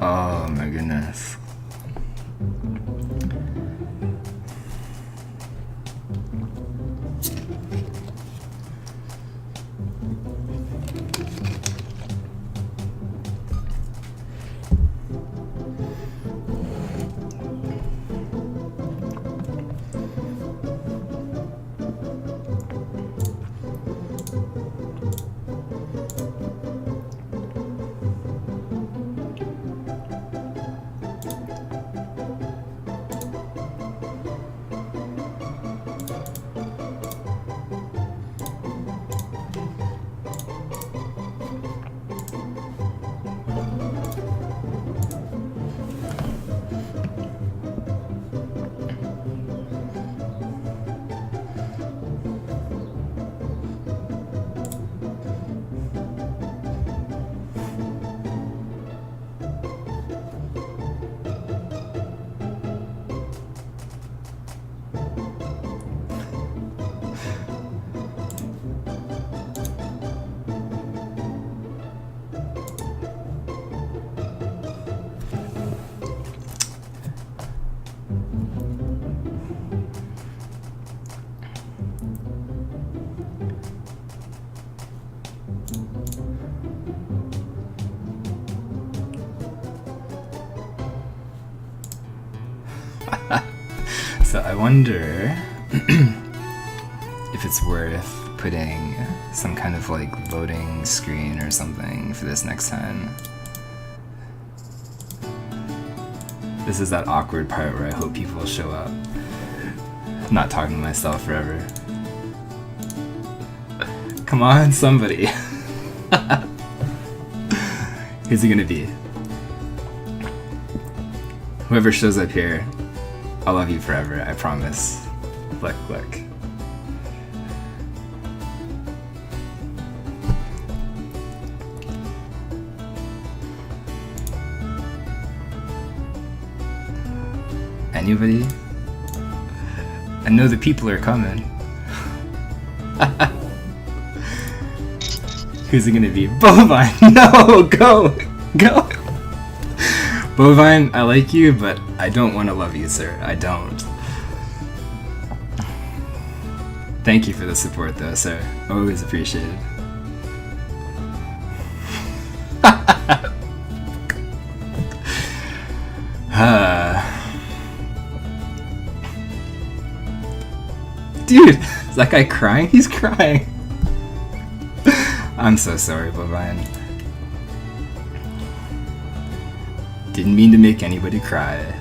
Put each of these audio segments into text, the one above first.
Oh my goodness. So I wonder if it's worth putting some kind of like loading screen or something for this next time. This is that awkward part where I hope people will show up. I'm not talking to myself forever. Come on, somebody. Who's it gonna be? Whoever shows up here, I'll love you forever, I promise. Look, look. Anybody? I know the people are coming. Who's it gonna be? Bovine! No! Go! Go! Bovine, I like you, but I don't want to love you, sir. I don't. Thank you for the support, though, sir. Always appreciated. Dude, is that guy crying? He's crying. I'm so sorry, Bovine. Didn't mean to make anybody cry.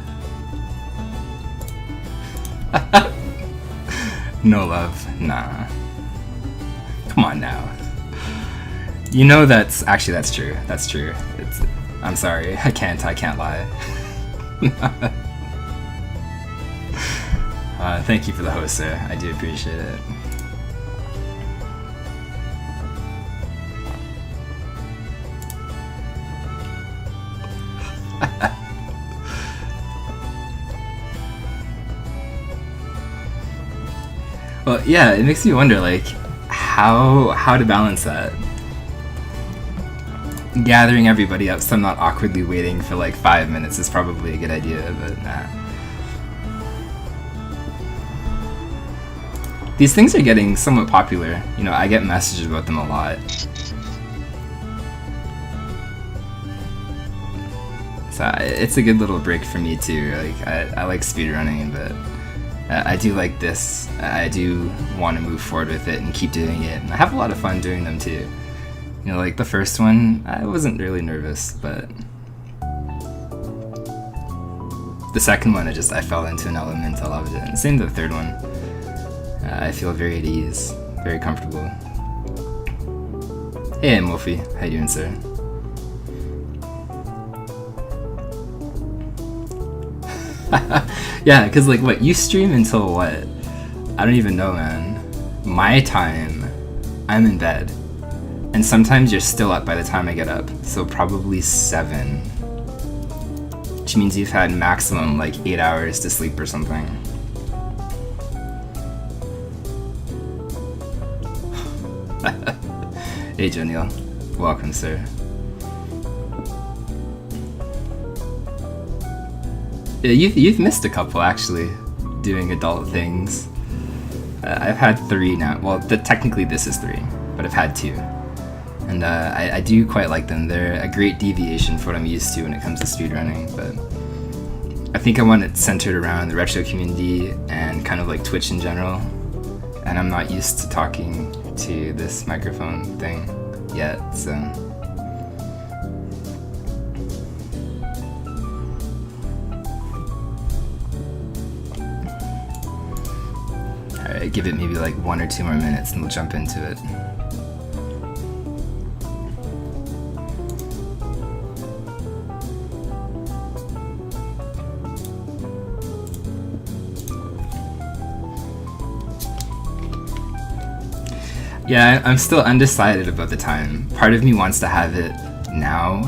No love, nah. Come on now. You know that's true. That's true. I'm sorry. I can't lie. Thank you for the host, sir. I do appreciate it. Well, yeah, it makes me wonder, like, how to balance that. Gathering everybody up so I'm not awkwardly waiting for like 5 minutes is probably a good idea, but nah. These things are getting somewhat popular. You know, I get messages about them a lot. So it's a good little break for me too. Like I like speedrunning, but I do like this. I do want to move forward with it and keep doing it. And I have a lot of fun doing them too. You know, like the first one, I wasn't really nervous, but the second one, I fell into an element. I loved it. And same with the third one. I feel very at ease, very comfortable. Hey, Mofi, how you doing, sir? Yeah, because like what, you stream until what? I don't even know, man. My time, I'm in bed. And sometimes you're still up by the time I get up. So probably 7. Which means you've had maximum like 8 hours to sleep or something. Hey Joniel, welcome, sir. Yeah, you've missed a couple actually, doing adult things. I've had 3 now. Well, technically this is 3, but I've had 2, and I do quite like them. They're a great deviation for what I'm used to when it comes to speedrunning. But I think I want it centered around the retro community and kind of like Twitch in general. And I'm not used to talking to this microphone thing yet, so. Alright, give it maybe like 1 or 2 more minutes and we'll jump into it. Yeah, I'm still undecided about the time. Part of me wants to have it now,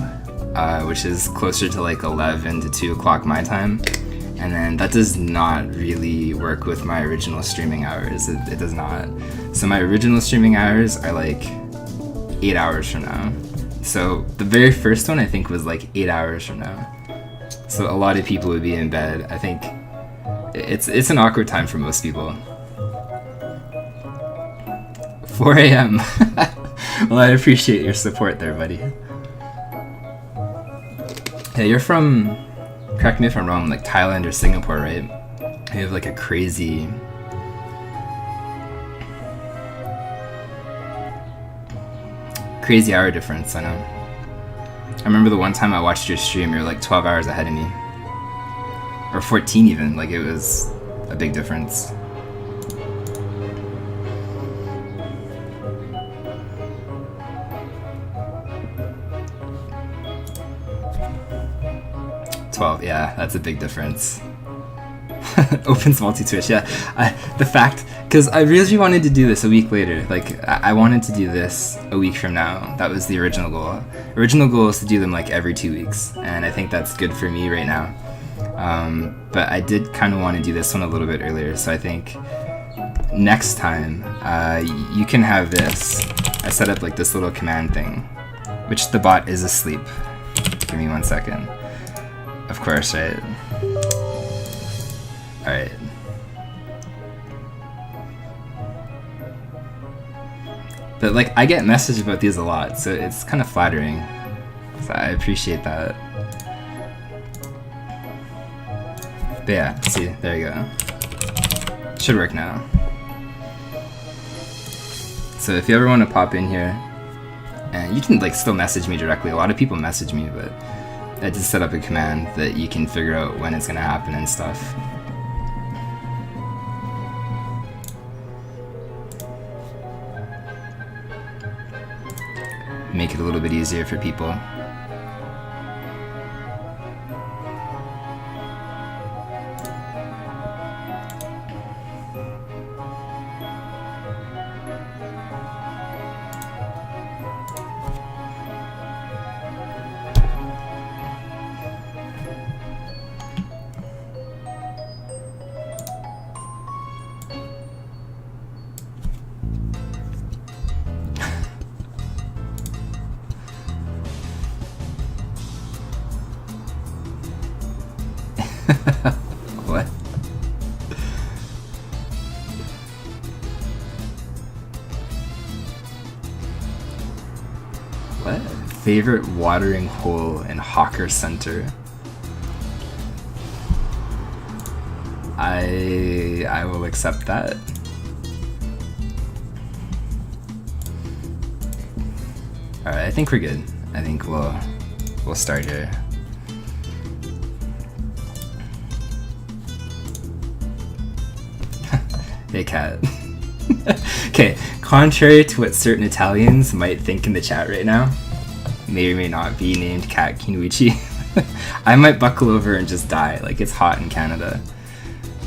which is closer to like 11 to 2 o'clock my time. And then that does not really work with my original streaming hours. It does not. So my original streaming hours are like 8 hours from now. So the very first one I think was like 8 hours from now. So a lot of people would be in bed. I think it's an awkward time for most people. 4 a.m. Well, I appreciate your support there, buddy. Hey, you're from, correct me if I'm wrong, like Thailand or Singapore, right? You have like a crazy hour difference, I know. I remember the one time I watched your stream, you were like 12 hours ahead of me. Or 14 even, like it was a big difference. Yeah, that's a big difference. Opens multi-Twitch, yeah. The fact, because I really wanted to do this a week later. Like, I wanted to do this a week from now. That was the original goal. Original goal is to do them like every 2 weeks, and I think that's good for me right now. But I did kind of want to do this one a little bit earlier, so I think next time you can have this. I set up like this little command thing, which the bot is asleep. Give me 1 second. Of course, right? Alright. But like, I get messages about these a lot, so it's kind of flattering. So I appreciate that. But yeah, see, there you go. Should work now. So if you ever want to pop in here, and you can like still message me directly. A lot of people message me, but I just set up a command that you can figure out when it's gonna happen and stuff. Make it a little bit easier for people. What? What? Favorite watering hole in Hawker Center? I will accept that. Alright, I think we're good. I think we'll start here. Hey, cat. Okay, contrary to what certain Italians might think in the chat right now, may or may not be named Cat Kinuichi, I might buckle over and just die. Like, it's hot in Canada.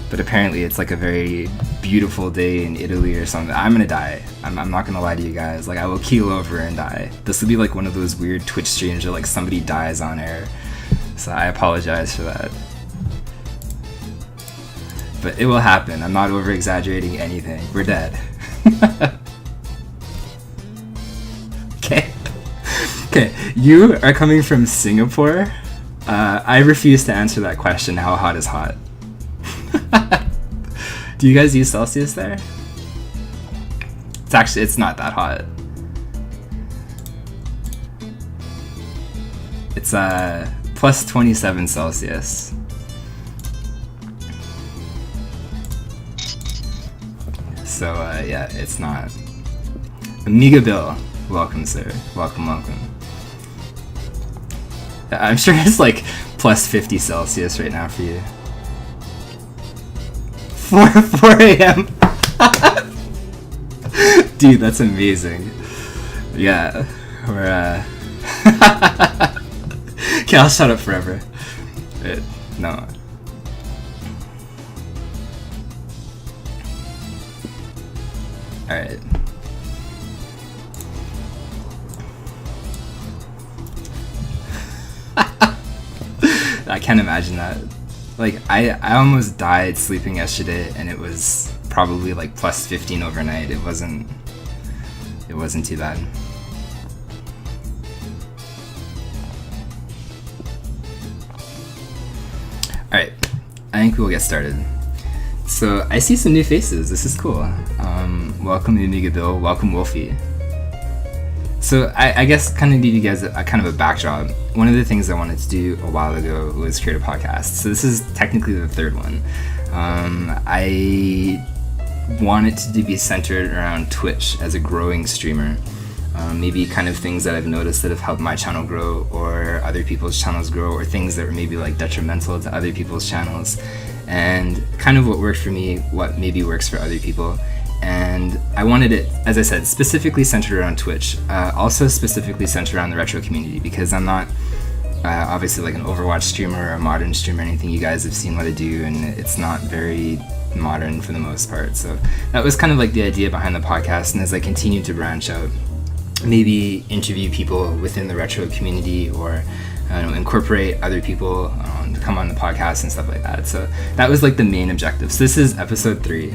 But apparently it's like a very beautiful day in Italy or something. I'm gonna die. I'm not gonna lie to you guys. Like, I will keel over and die. This will be like one of those weird Twitch streams where like somebody dies on air. So I apologize for that. But it will happen. I'm not over-exaggerating anything. We're dead. Okay. Okay, you are coming from Singapore? I refuse to answer that question. How hot is hot? Do you guys use Celsius there? It's not that hot. It's plus 27 Celsius. So yeah, it's not. Amiga Bill, welcome sir, welcome. I'm sure it's like plus 50 Celsius right now for you. 4 a.m. Dude, that's amazing. Yeah, we're okay, I'll shut up forever. No. Alright. I can't imagine that. Like, I almost died sleeping yesterday, and it was probably like plus 15 overnight. It wasn't too bad. Alright, I think we'll get started. So, I see some new faces. This is cool. Welcome Amiga Bill. Welcome Wolfie. So, I guess kind of give you guys a kind of a backdrop. One of the things I wanted to do a while ago was create a podcast. So, this is technically the third one. I want it to be centered around Twitch as a growing streamer. Maybe kind of things that I've noticed that have helped my channel grow, or other people's channels grow, or things that were maybe like detrimental to other people's channels, and kind of what worked for me, what maybe works for other people. And I wanted it, as I said, specifically centered around Twitch, also specifically centered around the retro community, because I'm not obviously like an Overwatch streamer or a modern streamer or anything. You guys have seen what I do, and it's not very modern for the most part. So that was kind of like the idea behind the podcast. And as I continued to branch out, maybe interview people within the retro community, or incorporate other people to come on the podcast and stuff like that. So that was like the main objective. So this is episode 3.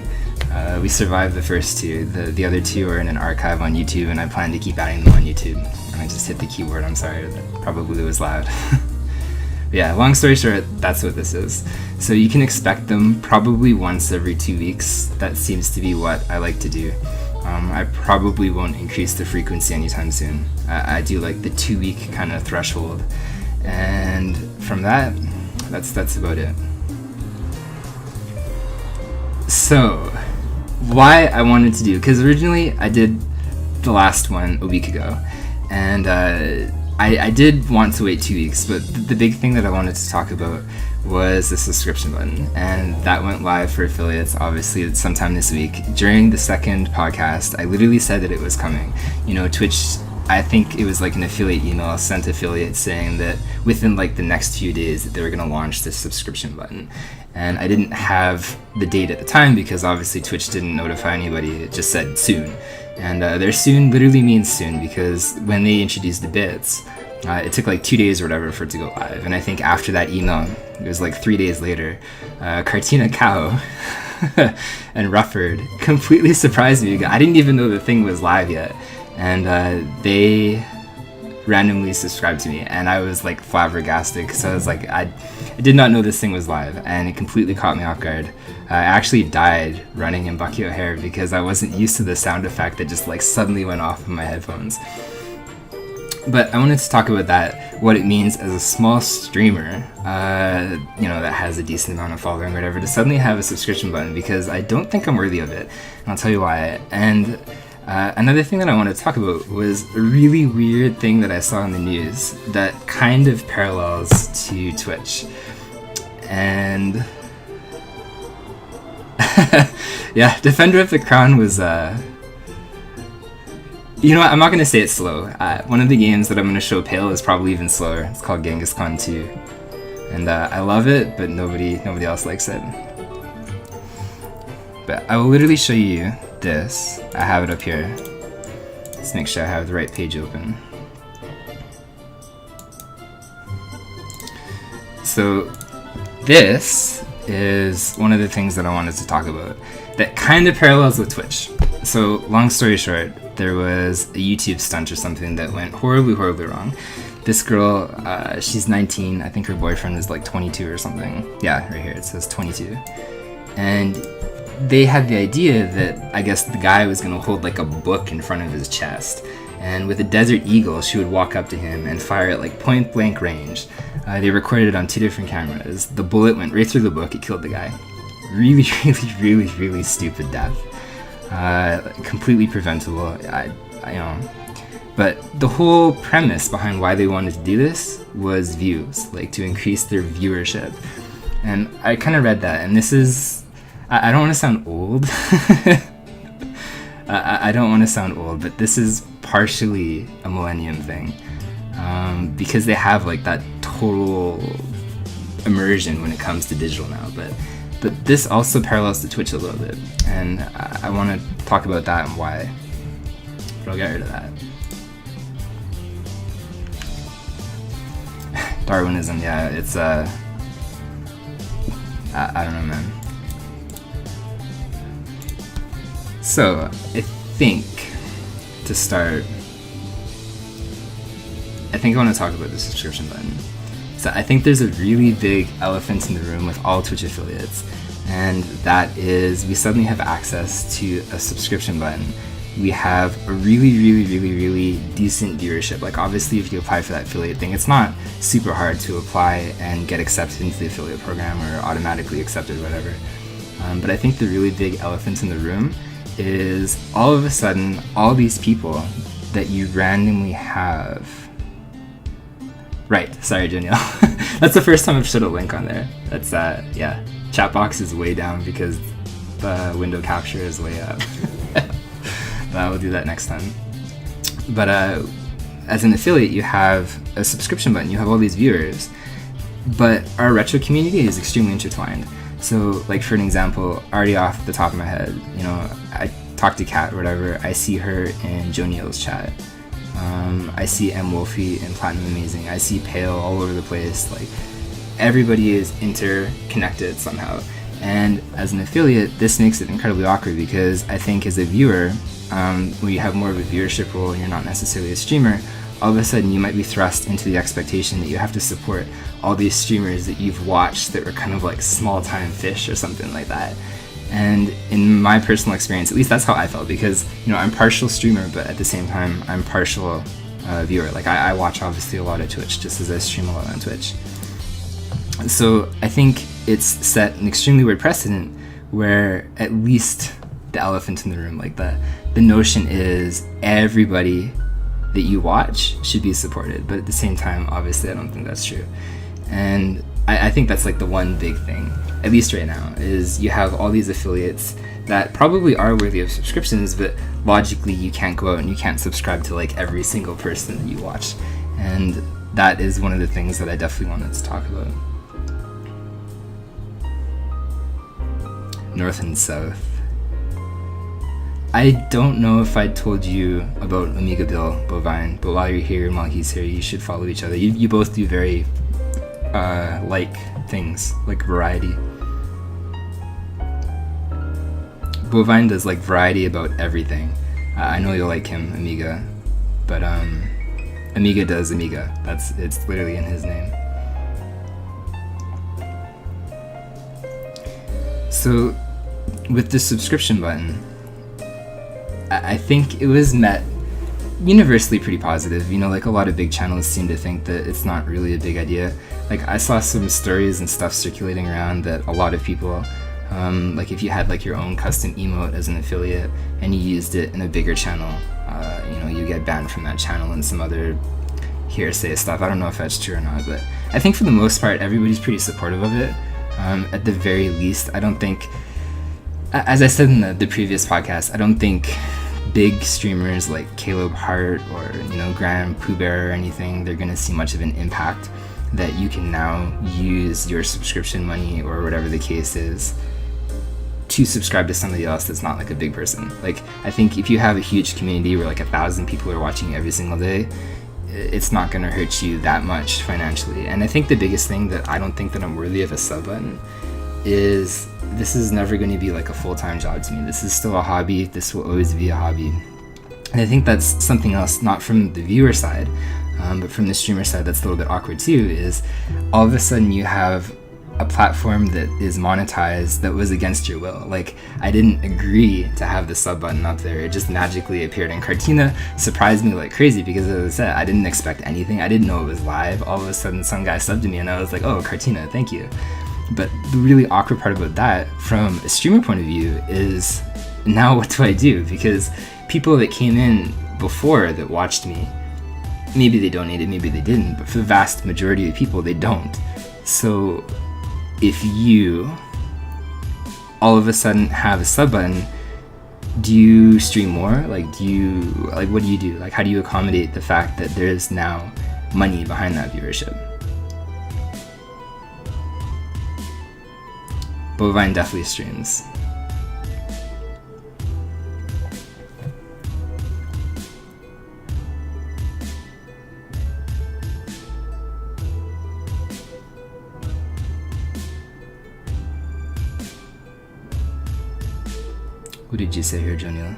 We survived the first 2. The other 2 are in an archive on YouTube, and I plan to keep adding them on YouTube. And I just hit the keyboard. I'm sorry, that probably was loud. Yeah, long story short, that's what this is. So you can expect them probably once every 2 weeks. That seems to be what I like to do. I probably won't increase the frequency anytime soon. I do like the 2-week kind of threshold, and from that, that's about it. So, why I wanted to do, because originally I did the last one a week ago, and I did want to wait 2 weeks, but the big thing that I wanted to talk about was the subscription button, and that went live for affiliates obviously sometime this week. During the second podcast, I literally said that it was coming. You know, Twitch, I think it was like an affiliate email sent affiliates saying that within like the next few days that they were going to launch this subscription button. And I didn't have the date at the time because obviously Twitch didn't notify anybody. It just said soon. And their soon literally means soon, because when they introduced the bits, it took like 2 days or whatever for it to go live. And I think after that email, it was like 3 days later, Cartina Cow and Rufford completely surprised me. I didn't even know the thing was live yet. And they randomly subscribed to me, and I was like flabbergasted, because I was like, I did not know this thing was live, and it completely caught me off guard. I actually died running in Bucky O'Hare because I wasn't used to the sound effect that just like suddenly went off in my headphones. But I wanted to talk about that, what it means as a small streamer, you know, that has a decent amount of following or whatever, to suddenly have a subscription button, because I don't think I'm worthy of it, and I'll tell you why. And another thing that I wanted to talk about was a really weird thing that I saw in the news that kind of parallels to Twitch. And yeah, Defender of the Crown was you know what, I'm not going to say it's slow. One of the games that I'm going to show Pale is probably even slower. It's called Genghis Khan 2. And I love it, but nobody else likes it. But I will literally show you this. I have it up here. Let's make sure I have the right page open. So this is one of the things that I wanted to talk about that kind of parallels with Twitch. So long story short, there was a YouTube stunt or something that went horribly wrong. This girl, she's 19. I think her boyfriend is like 22 or something. Yeah, right here it says 22. And they had the idea that I guess the guy was going to hold like a book in front of his chest. And with a Desert Eagle, she would walk up to him and fire at like point blank range. They recorded it on 2 different cameras. The bullet went right through the book. It killed the guy. Really, really, really, really stupid death. Completely preventable. But the whole premise behind why they wanted to do this was views, like to increase their viewership. And I kind of read that, and this is, I don't want to sound old. I don't want to sound old, but this is partially a millennium thing, because they have like that total immersion when it comes to digital now. But this also parallels to Twitch a little bit, and I want to talk about that and why. But I'll get rid of that. Darwinism, yeah, it's I don't know, man. So I think to start, I think I want to talk about the subscription button. So I think there's a really big elephant in the room with all Twitch affiliates, and that is we suddenly have access to a subscription button. We have a really, really, really, really decent viewership. Like obviously if you apply for that affiliate thing, it's not super hard to apply and get accepted into the affiliate program or automatically accepted, whatever. But I think the really big elephant in the room is all of a sudden all these people that you randomly have. Right, sorry Danielle. That's the first time I've showed a link on there. That's yeah, chat box is way down because the window capture is way up. We'll do that next time. But as an affiliate, you have a subscription button. You have all these viewers, but our retro community is extremely intertwined. So, like for an example, already off the top of my head, you know, I talk to Kat or whatever. I see her in Joe Neal's chat. I see M Wolfie in Platinum Amazing. I see Pale all over the place. Like everybody is interconnected somehow. And as an affiliate, this makes it incredibly awkward because I think as a viewer, when you have more of a viewership role and you're not necessarily a streamer, all of a sudden you might be thrust into the expectation that you have to support all these streamers that you've watched that were kind of like small-time fish or something like that. And in my personal experience, at least that's how I felt, because you know I'm partial streamer, but at the same time I'm partial viewer. Like I watch obviously a lot of Twitch, just as I stream a lot on Twitch. So I think it's set an extremely weird precedent where at least the elephant in the room, like the notion is everybody that you watch should be supported, but at the same time obviously I don't think that's true. And I think that's like the one big thing, at least right now, is you have all these affiliates that probably are worthy of subscriptions, but logically you can't go out and you can't subscribe to like every single person that you watch. And that is one of the things that I definitely wanted to talk about. North and South. I don't know if I told you about Omega Bill Bovine, but while you're here and while he's here, you should follow each other. You both do very like things, like variety. Bovine does like variety about everything. I know you'll like him, Amiga, but Amiga does Amiga. It's literally in his name. So with the subscription button, I think it was met universally pretty positive. You know, like a lot of big channels seem to think that it's not really a big idea. Like I saw some stories and stuff circulating around that a lot of people, like if you had like your own custom emote as an affiliate and you used it in a bigger channel, you know, you get banned from that channel and some other hearsay stuff. I don't know if that's true or not, but I think for the most part everybody's pretty supportive of it. At the very least, I don't think, as I said in the previous podcast, I don't think big streamers like Caleb Hart or, you know, Graham Pooh Bear or anything, they're gonna see much of an impact that you can now use your subscription money or whatever the case is to subscribe to somebody else that's not like a big person. Like I think if you have a huge community where like 1,000 people are watching you every single day, it's not gonna hurt you that much financially. And I think the biggest thing that I don't think that I'm worthy of a sub button is this is never going to be like a full-time job to me. This is still a hobby. This will always be a hobby. And I think that's something else, not from the viewer side, But from the streamer side, that's a little bit awkward too, is all of a sudden you have a platform that is monetized that was against your will. Like, I didn't agree to have the sub button up there. It just magically appeared, and Cartina surprised me like crazy because, as I said, I didn't expect anything. I didn't know it was live. All of a sudden some guy subbed to me and I was like, oh, Cartina, thank you. But the really awkward part about that from a streamer point of view is, now what do I do? Because people that came in before that watched me, maybe they donated, maybe they didn't, but for the vast majority of people, they don't. So if you all of a sudden have a sub button, do you stream more? Like, what do you do? Like, how do you accommodate the fact that there's now money behind that viewership? Bovine definitely streams. What did you say here, Jonil?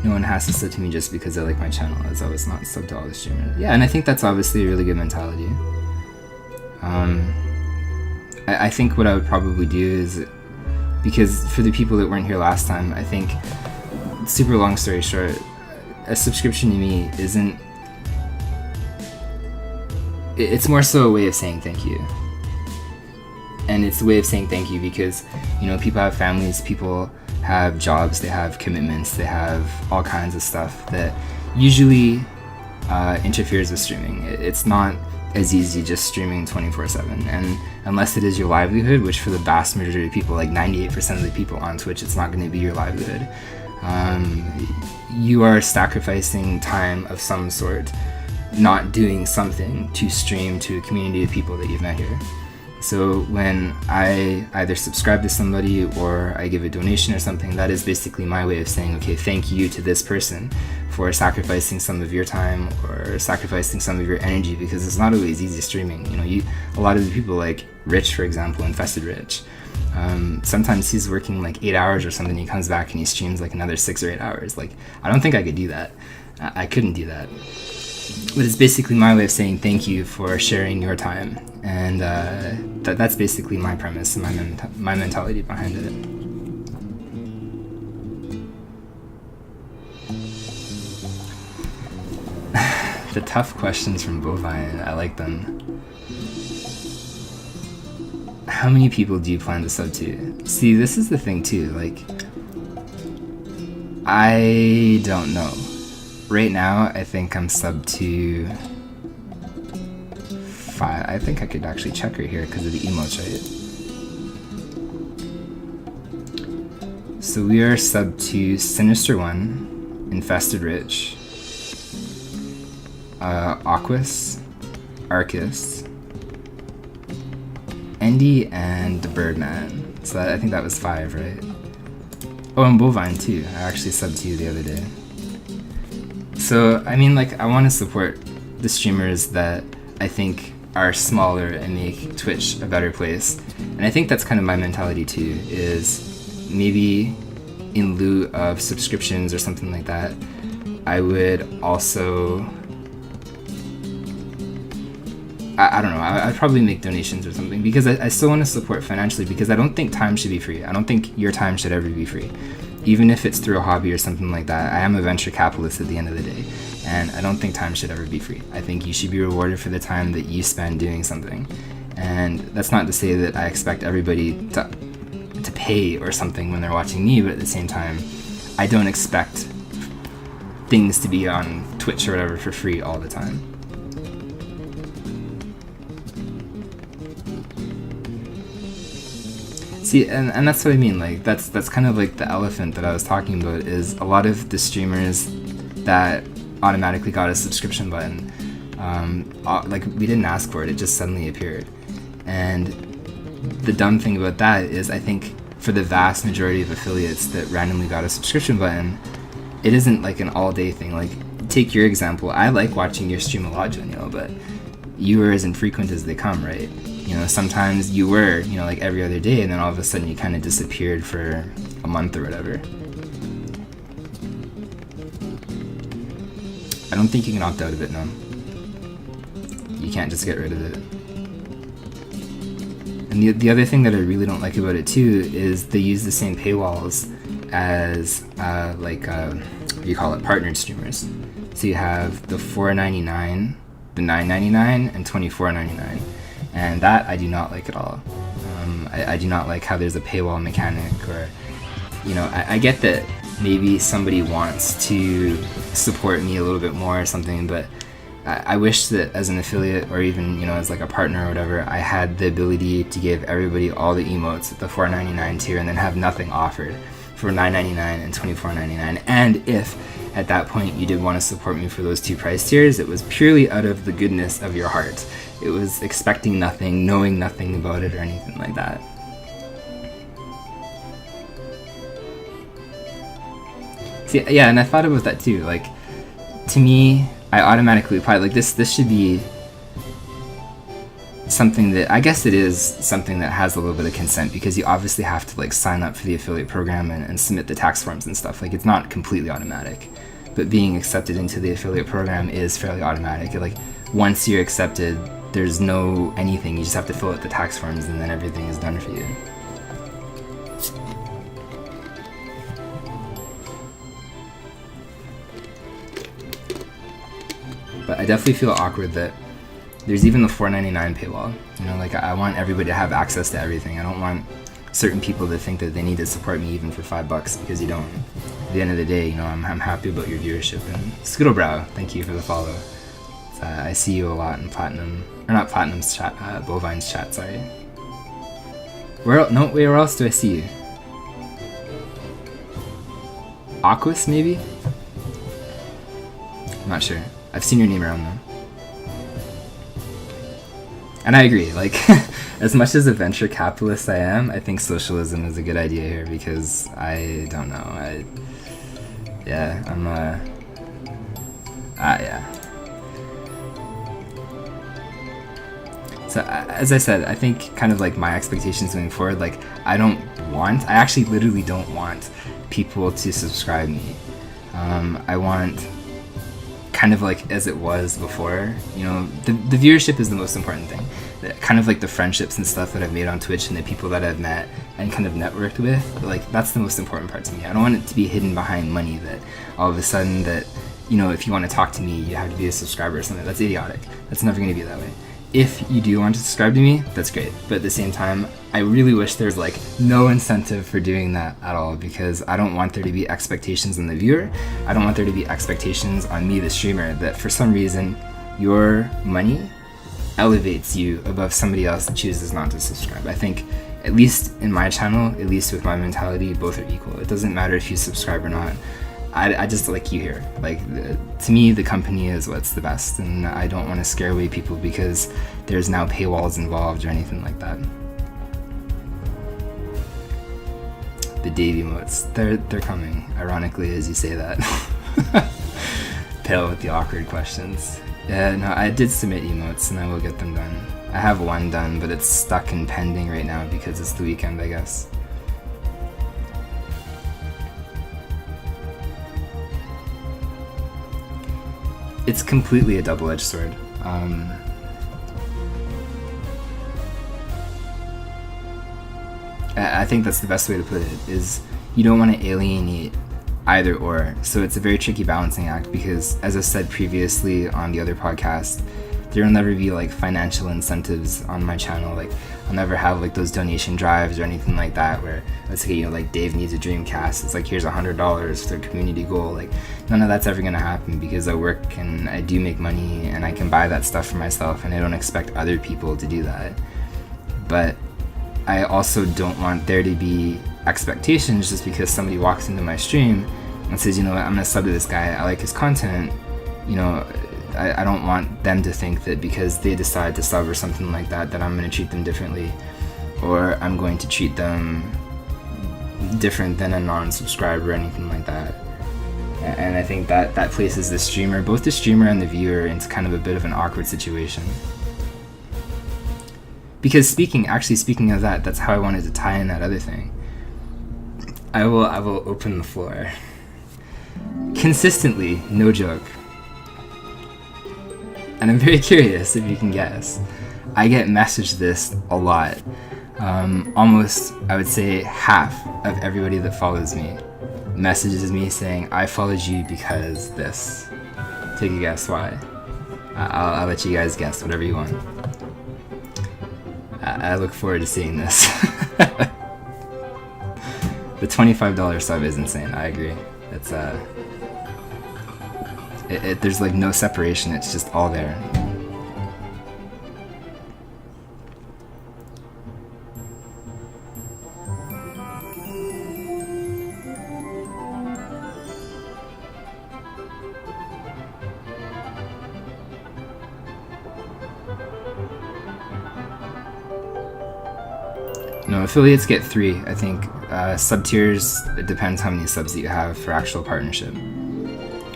No one has to sub to me just because they like my channel, as I was not sub to all the streamers. Yeah, and I think that's obviously a really good mentality. I think what I would probably do is, because for the people that weren't here last time, I think, super long story short, a subscription to me isn't... It's more so a way of saying thank you. And it's a way of saying thank you because, you know, people have families, people have jobs, they have commitments, they have all kinds of stuff that usually interferes with streaming. It's not as easy just streaming 24/7, and unless it is your livelihood, which for the vast majority of people, like 98% of the people on Twitch, it's not going to be your livelihood. You are sacrificing time of some sort, not doing something to stream to a community of people that you've met here. So when I either subscribe to somebody or I give a donation or something, that is basically my way of saying, okay, thank you to this person for sacrificing some of your time or sacrificing some of your energy, because it's not always easy streaming. You know, a lot of the people, like Rich, for example, Infested Rich, sometimes he's working like 8 hours or something, he comes back and he streams like another 6 or 8 hours. Like, I don't think I could do that. I couldn't do that. But it's basically my way of saying thank you for sharing your time, and that's basically my premise and my mentality behind it. The tough questions from Bovine, I like them. How many people do you plan to sub to? See, this is the thing too, like, I don't know. Right now, I think I'm sub to 5. I think I could actually check right here because of the emotes, right? So we are sub to Sinister One, Infested Rich, Aquas, Arcus, Endy, and the Birdman. So I think that was 5, right? Oh, and Bovine too. I actually subbed to you the other day. So, I mean, like, I want to support the streamers that I think are smaller and make Twitch a better place. And I think that's kind of my mentality too, is maybe in lieu of subscriptions or something like that, I would also... I don't know, I'd probably make donations or something, because I still want to support financially, because I don't think time should be free. I don't think your time should ever be free. Even if it's through a hobby or something like that. I am a venture capitalist at the end of the day, and I don't think time should ever be free. I think you should be rewarded for the time that you spend doing something. And that's not to say that I expect everybody to pay or something when they're watching me, but at the same time, I don't expect things to be on Twitch or whatever for free all the time. See, and that's what I mean, like, that's kind of like the elephant that I was talking about, is a lot of the streamers that automatically got a subscription button, like, we didn't ask for it, it just suddenly appeared. And the dumb thing about that is, I think for the vast majority of affiliates that randomly got a subscription button, it isn't like an all-day thing. Like, take your example, I like watching your stream a lot, Jonil, but you are as infrequent as they come, right? You know, sometimes you were, you know, like every other day, and then all of a sudden you kind of disappeared for a month or whatever. I don't think you can opt out of it, no. You can't just get rid of it. And the other thing that I really don't like about it too is they use the same paywalls as what do you call it, partnered streamers. So you have the $4.99, the $9.99, and $24.99, and that I do not like at all. I do not like how there's a paywall mechanic, or I get that maybe somebody wants to support me a little bit more or something, but I wish that as an affiliate, or even as like a partner or whatever, I had the ability to give everybody all the emotes at the $4.99 tier and then have nothing offered for $9.99 and $24.99. And if at that point you did want to support me for those two price tiers, it was purely out of the goodness of your heart. It was expecting nothing, knowing nothing about it or anything like that. See, yeah, and I thought about that too. Like, to me, I automatically applied, like, this should be something that, I guess it is something that has a little bit of consent, because you obviously have to, like, sign up for the affiliate program and submit the tax forms and stuff. Like, it's not completely automatic, but being accepted into the affiliate program is fairly automatic. Like, once you're accepted, there's no anything. You just have to fill out the tax forms and then everything is done for you. But I definitely feel awkward that there's even the $4.99 paywall. Like, I want everybody to have access to everything. I don't want certain people to think that they need to support me even for $5, because you don't. At the end of the day, I'm happy about your viewership. And Skittlebrrow, thank you for the follow. I see you a lot in Platinum, or not Platinum's chat, Bovine's chat, sorry. Where else do I see you? Aquas, maybe? I'm not sure. I've seen your name around though. And I agree, like, as much as a venture capitalist I am, I think socialism is a good idea here, because I don't know, yeah. So, as I said, I think kind of like my expectations moving forward, like, I actually literally don't want people to subscribe me. I want, kind of like as it was before, the viewership is the most important thing. Kind of like the friendships and stuff that I've made on Twitch and the people that I've met and kind of networked with, like, that's the most important part to me. I don't want it to be hidden behind money, that all of a sudden that, if you want to talk to me, you have to be a subscriber or something. That's idiotic. That's never going to be that way. If you do want to subscribe to me, that's great. But at the same time, I really wish there's like no incentive for doing that at all, because I don't want there to be expectations on the viewer. I don't want there to be expectations on me, the streamer, that for some reason your money elevates you above somebody else that chooses not to subscribe. I think, at least in my channel, at least with my mentality, both are equal. It doesn't matter if you subscribe or not. I just like you here. Like, to me, the company is what's the best, and I don't want to scare away people because there's now paywalls involved or anything like that. The Dave emotes, they're coming, ironically, as you say that. Pale with the awkward questions. Yeah, no, I did submit emotes and I will get them done. I have one done, but it's stuck in pending right now because it's the weekend, I guess. It's completely a double-edged sword. I think that's the best way to put it, is you don't want to alienate either or. So it's a very tricky balancing act, because as I said previously on the other podcast, there will never be like financial incentives on my channel. Like, I'll never have like those donation drives or anything like that where, let's say, like Dave needs a Dreamcast, it's like, here's $100 for a community goal. Like, none of that's ever gonna happen, because I work and I do make money and I can buy that stuff for myself, and I don't expect other people to do that. But I also don't want there to be expectations just because somebody walks into my stream and says, I'm gonna sub to this guy, I like his content, I don't want them to think that because they decide to sub or something like that, that I'm going to treat them differently, or I'm going to treat them different than a non-subscriber or anything like that. And I think that places the streamer, both the streamer and the viewer, into kind of a bit of an awkward situation. Because speaking of that, that's how I wanted to tie in that other thing. I will open the floor. Consistently, no joke, And I'm very curious if you can guess. I get messaged this a lot. Almost, I would say, half of everybody that follows me messages me saying, I followed you because this. Take a guess why. I'll let you guys guess whatever you want. I look forward to seeing this. The $25 sub is insane, I agree. It's there's like no separation, it's just all there. No, affiliates get 3, I think. Sub-tiers, it depends how many subs that you have for actual partnership.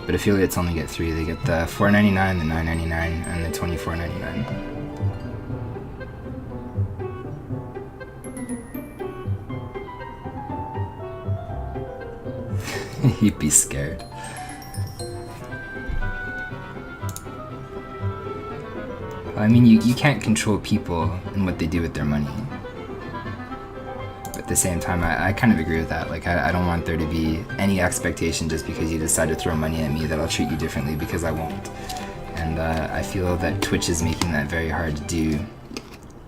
But affiliates only get 3. They get the $4.99, the $9.99, and the $24.99. You'd be scared. I mean, you can't control people and what they do with their money. At the same time, I kind of agree with that. Like, I don't want there to be any expectation just because you decide to throw money at me that I'll treat you differently, because I won't. And I feel that Twitch is making that very hard to do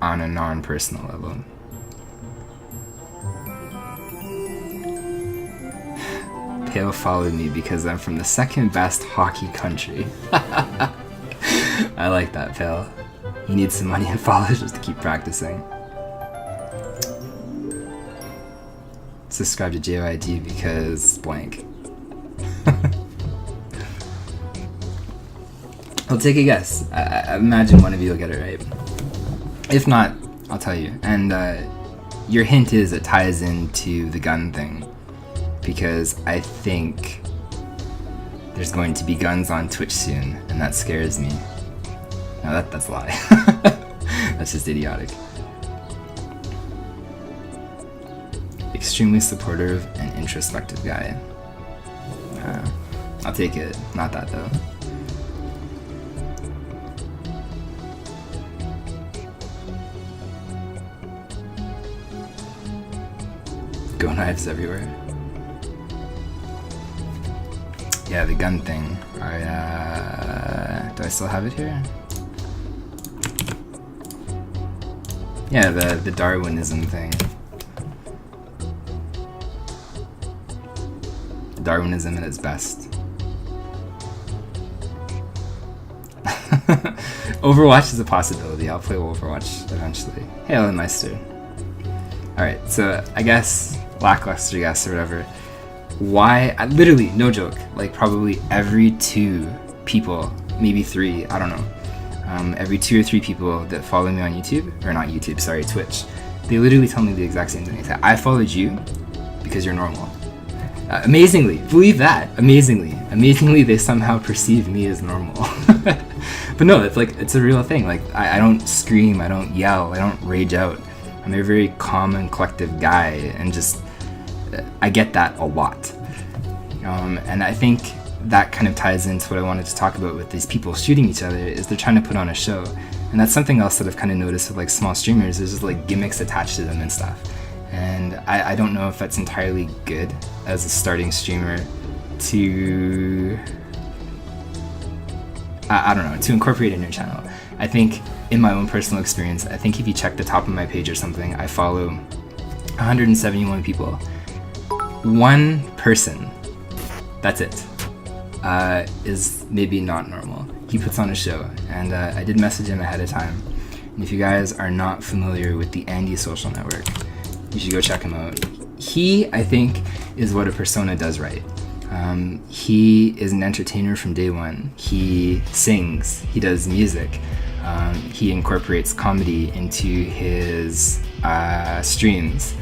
on a non-personal level. Pale followed me because I'm from the second best hockey country. I like that, Pale. You need some money and followers just to keep practicing. Subscribe to JYD because blank. I'll take a guess. I imagine one of you will get it right. If not, I'll tell you. And your hint is it ties into the gun thing, because I think there's going to be guns on Twitch soon, and that scares me. No, that's a lie. That's just idiotic. Extremely supportive and introspective guy. I'll take it. Not that though. Go knives everywhere. Yeah, the gun thing. Do I still have it here? Yeah, the Darwinism thing. Darwinism at its best. Overwatch is a possibility. I'll play Overwatch eventually. Hey, Ellen Meister. Alright, so I guess lackluster guess or whatever. Why? Literally, no joke. Like probably every 2 people, maybe 3, I don't know. Every 2 or 3 people that follow me on YouTube, or not YouTube, sorry, Twitch, they literally tell me the exact same thing. They say, I followed you because you're normal. Amazingly, believe that. Amazingly, they somehow perceive me as normal. But no, it's a real thing. Like I don't scream, I don't yell, I don't rage out. I'm a very calm and collective guy, and just I get that a lot. And I think that kind of ties into what I wanted to talk about with these people shooting each other. Is they're trying to put on a show, and that's something else that I've kind of noticed with like small streamers. There's just like gimmicks attached to them and stuff. And I don't know if that's entirely good as a starting streamer to, I don't know, to incorporate in your channel. I think in my own personal experience, I think if you check the top of my page or something, I follow 171 people. One person, that's it, is maybe not normal. He puts on a show, and I did message him ahead of time. And if you guys are not familiar with the Andy social network, you should go check him out. He, I think, is what a persona does right. He is an entertainer from day one. He sings, he does music, he incorporates comedy into his streams,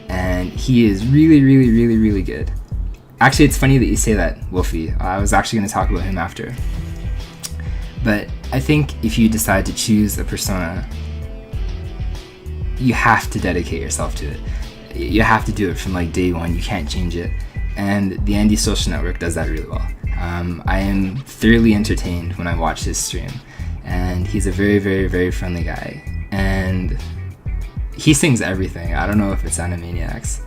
and he is really good. Actually, it's funny that you say that, Wolfie. I was actually going to talk about him after. But I think if you decide to choose a persona, you have to dedicate yourself to it. You have to do it from like day one. You can't change it. And the Andy Social Network does that really well. I am thoroughly entertained when I watch his stream. and he's a very, very, very friendly guy. And he sings everything. I don't know if it's Animaniacs,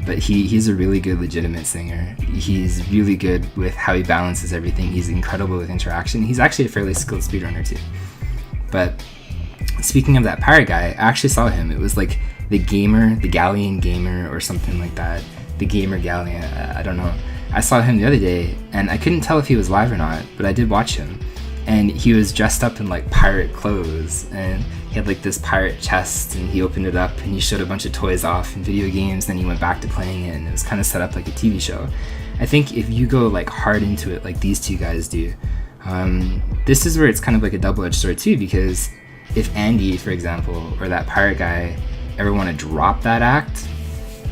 but he's a really good, legitimate singer. He's really good with how he balances everything. He's incredible with interaction. He's actually a fairly skilled speedrunner too. But speaking of that pirate guy, I actually saw him. It was like the Galleon Gamer or something like that. The Gamer Galleon, I don't know. I saw him the other day, and I couldn't tell if he was live or not, but I did watch him. And he was dressed up in like pirate clothes, and he had like this pirate chest, and he opened it up and he showed a bunch of toys off and video games, then he went back to playing it, and it was kind of set up like a TV show. I think if you go like hard into it like these two guys do, this is where it's kind of like a double-edged sword too, because if Andy, for example, or that pirate guy ever want to drop that act,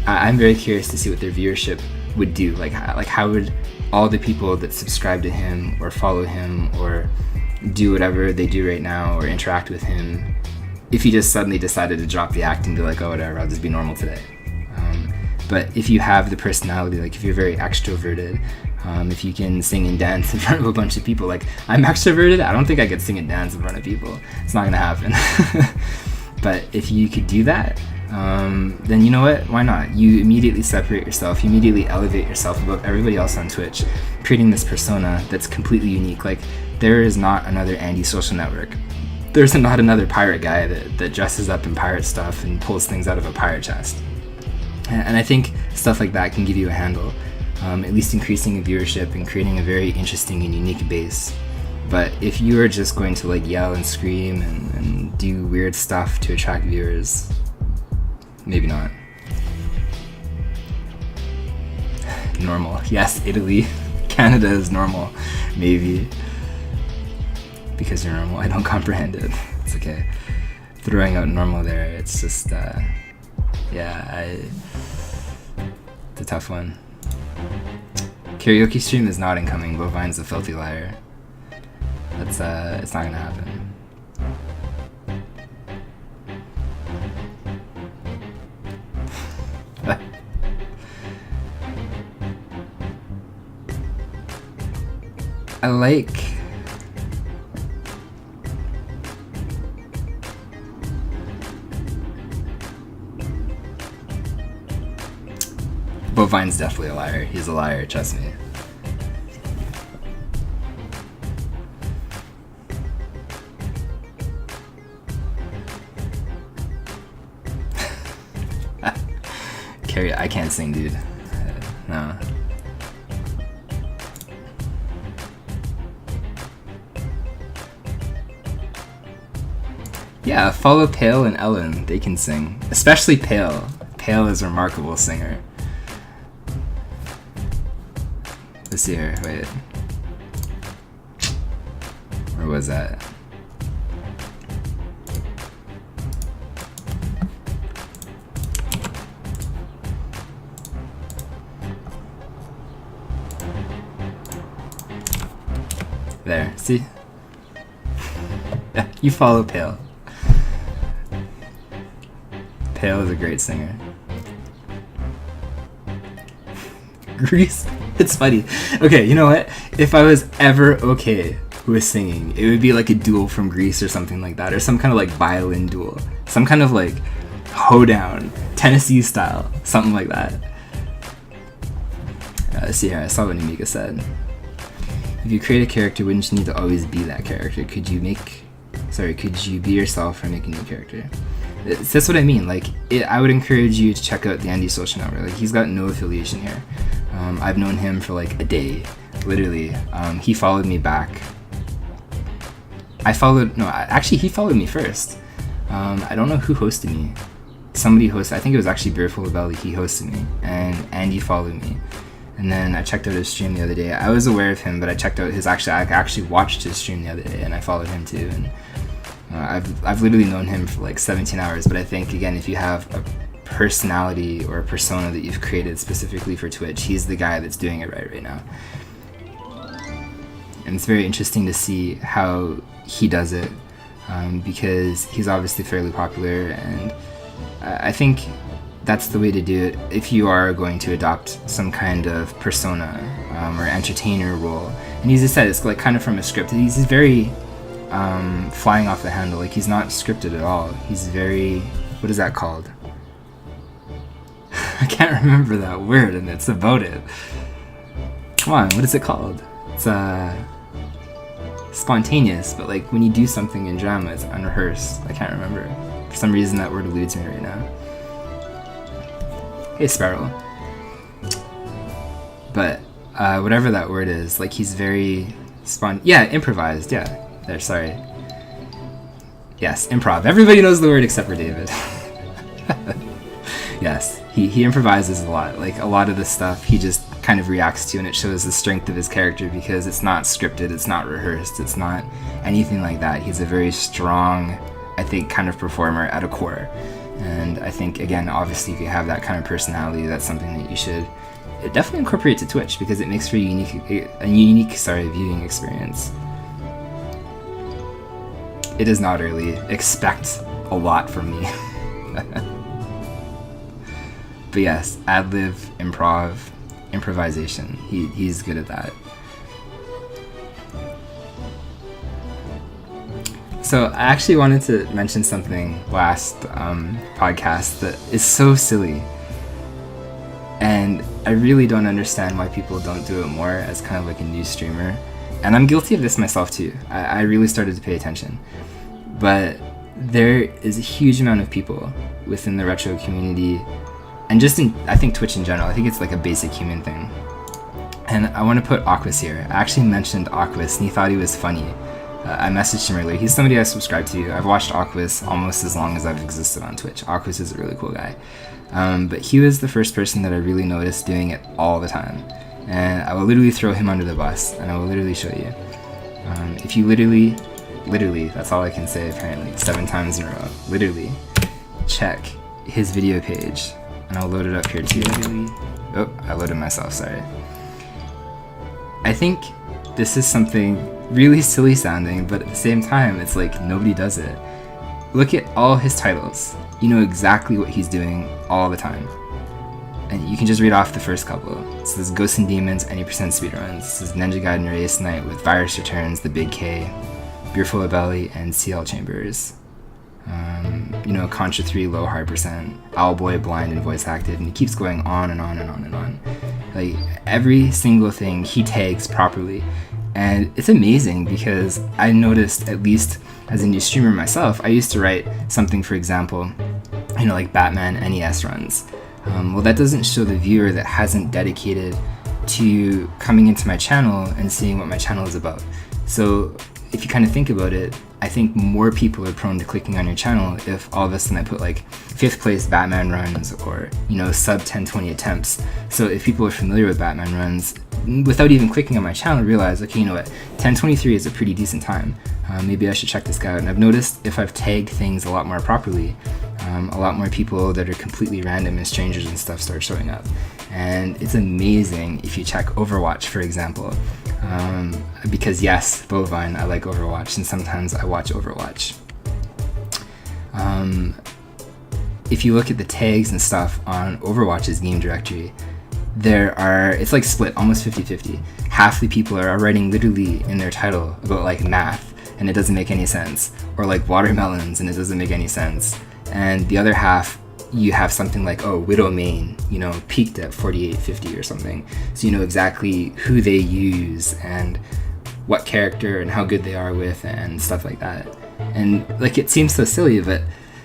I'm very curious to see what their viewership would do. Like how would all the people that subscribe to him or follow him or do whatever they do right now or interact with him if he just suddenly decided to drop the act and be like, oh, whatever, I'll just be normal today. But if you have the personality, like if you're very extroverted, if you can sing and dance in front of a bunch of people, like I'm extroverted, I don't think I could sing and dance in front of people. It's not gonna happen. But if you could do that, then you know what, why not? You immediately separate yourself, you immediately elevate yourself above everybody else on Twitch, creating this persona that's completely unique. Like there is not another Andy Social Network. There's not another pirate guy that dresses up in pirate stuff and pulls things out of a pirate chest. And I think stuff like that can give you a handle, at least increasing the viewership and creating a very interesting and unique base. But if you are just going to like yell and scream and do weird stuff to attract viewers, maybe not. Normal. Yes, Italy. Canada is normal. Maybe. Because you're normal. I don't comprehend it. It's okay. Throwing out normal there, it's just, it's a tough one. Karaoke stream is not incoming. Bovine's a filthy liar. That's, it's not gonna happen. I like Bovine's definitely a liar. He's a liar, trust me. Carrie, I can't sing, dude. No. Yeah, follow Pale and Ellen. They can sing. Especially Pale. Pale is a remarkable singer. Let's see here. Wait. Where was that? There. See? Yeah, you follow Pale. Pale is a great singer. Grease? It's funny. Okay, you know what? If I was ever okay with singing, it would be like a duel from Grease or something like that, or some kind of like violin duel. Some kind of like hoedown, Tennessee style, something like that. Let's see here, I saw what Namika said. If you create a character, wouldn't you need to always be that character? Could you be yourself or make a new character? That's what I mean. Like, I would encourage you to check out the Andy Social Network. Like, he's got no affiliation here. I've known him for like a day, literally. He followed me back. He followed me first. I don't know who hosted me. Somebody hosted, I think it was actually Beerful of Belly. He hosted me, and Andy followed me. And then I checked out his stream the other day. I was aware of him, but I checked out I actually watched his stream the other day, and I followed him too. And I've literally known him for like 17 hours. But I think, again, if you have a personality or a persona that you've created specifically for Twitch, he's the guy that's doing it right now. And it's very interesting to see how he does it, because he's obviously fairly popular, and I think that's the way to do it if you are going to adopt some kind of persona or entertainer role. And as I said, it's like kind of from a script. He's very flying off the handle. Like, he's not scripted at all. He's very, what is that called? I can't remember that word, and it's about it. Come on, what is it called? It's spontaneous, but like when you do something in drama, it's unrehearsed. I can't remember. For some reason, that word eludes me right now. Hey, Sparrow. But whatever that word is, like, he's very improvised. Yeah, there. Sorry. Yes, improv. Everybody knows the word except for David. Yes, he improvises a lot. Like, a lot of the stuff he just kind of reacts to, and it shows the strength of his character because it's not scripted, it's not rehearsed, it's not anything like that. He's a very strong, I think, kind of performer at a core. And I think, again, obviously, if you have that kind of personality, that's something that you should definitely incorporate to Twitch because it makes for a unique viewing experience. It is not early. Expect a lot from me. But yes, ad-lib, improvisation. He's good at that. So I actually wanted to mention something last podcast that is so silly. And I really don't understand why people don't do it more as kind of like a new streamer. And I'm guilty of this myself too. I really started to pay attention. But there is a huge amount of people within the retro community, and just in, I think, Twitch in general. I think it's like a basic human thing. And I want to put Aquas here. I actually mentioned Aquas, and he thought he was funny. I messaged him earlier. He's somebody I subscribe to. I've watched Aquas almost as long as I've existed on Twitch. Aquas is a really cool guy. But he was the first person that I really noticed doing it all the time. And I will literally throw him under the bus, and I will literally show you. If you literally, that's all I can say apparently, 7 times in a row, literally check his video page. And I'll load it up here too. Oh, I loaded myself, sorry. I think this is something really silly sounding, but at the same time, it's like nobody does it. Look at all his titles. You know exactly what he's doing all the time. And you can just read off the first couple. This is Ghosts and Demons, Any Percent Speedruns. This is Ninja Gaiden Race Night with Virus Returns, The Big K, Beer Full of Belly, and CL Chambers. Contra 3, Low Hard Percent, Owlboy, Blind, and Voice Acted, and he keeps going on and on and on and on. Like, every single thing he tags properly. And it's amazing because I noticed, at least as a new streamer myself, I used to write something, for example, like Batman NES runs. Well, that doesn't show the viewer that hasn't dedicated to coming into my channel and seeing what my channel is about. So if you kind of think about it, I think more people are prone to clicking on your channel if all of a sudden I put like 5th place Batman runs or, sub 1020 attempts. So if people are familiar with Batman runs, without even clicking on my channel, realize, okay, you know what, 1023 is a pretty decent time. Maybe I should check this guy out. And I've noticed if I've tagged things a lot more properly, a lot more people that are completely random and strangers and stuff start showing up. And it's amazing if you check Overwatch, for example. Because yes, Bovine, I like Overwatch, and sometimes I watch Overwatch. If you look at the tags and stuff on Overwatch's game directory, it's like split, almost 50-50. Half the people are writing literally in their title about like math, and it doesn't make any sense, or like watermelons, and it doesn't make any sense. And the other half, you have something like, Widow Main, peaked at 4850 or something. So you know exactly who they use and what character and how good they are with and stuff like that. And like, it seems so silly, but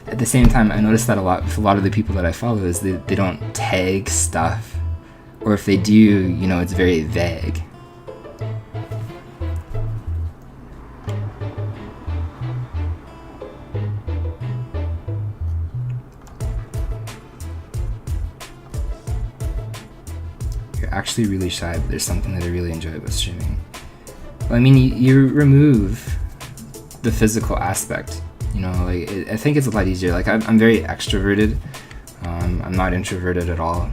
at the same time, I noticed that a lot with a lot of the people that I follow is they don't tag stuff, or if they do, it's very vague. Actually really shy, but there's something that I really enjoy about streaming. Well, I mean, you remove the physical aspect, I think it's a lot easier. Like, I'm very extroverted. I'm not introverted at all.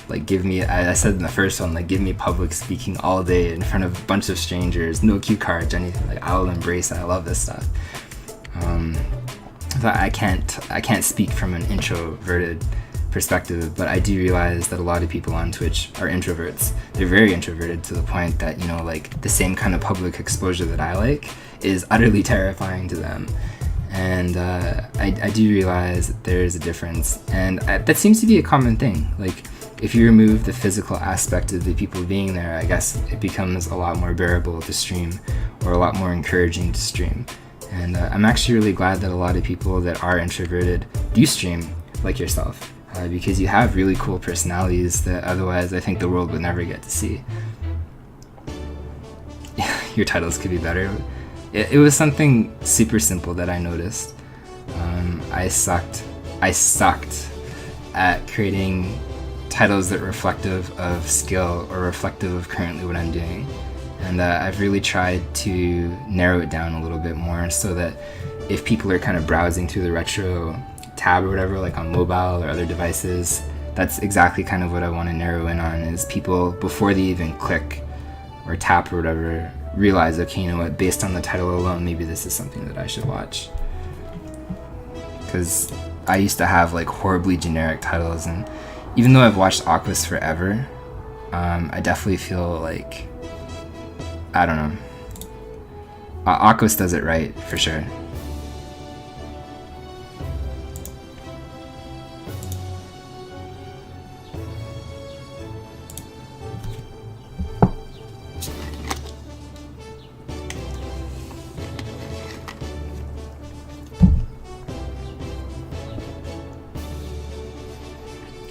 Like, I said in the first one, like, give me public speaking all day in front of a bunch of strangers, no cue cards, anything. Like, I'll embrace it. I love this stuff. But I can't speak from an introverted perspective, but I do realize that a lot of people on Twitch are introverts. They're very introverted to the point that, you know, like the same kind of public exposure that I like is utterly terrifying to them. And I do realize that there is a difference, and that seems to be a common thing. Like, if you remove the physical aspect of the people being there, I guess it becomes a lot more bearable to stream, or a lot more encouraging to stream. And I'm actually really glad that a lot of people that are introverted do stream, like yourself, because you have really cool personalities that otherwise I think the world would never get to see. Your titles could be better. It was something super simple that I noticed. I sucked at creating titles that are reflective of skill or reflective of currently what I'm doing. And I've really tried to narrow it down a little bit more so that if people are kind of browsing through the retro tab or whatever, like on mobile or other devices, that's exactly kind of what I want to narrow in on, is people, before they even click or tap or whatever, realize, okay, you know what, based on the title alone, maybe this is something that I should watch. Because I used to have like horribly generic titles, and even though I've watched Aquas forever, I definitely feel like, I don't know, Aquas does it right, for sure.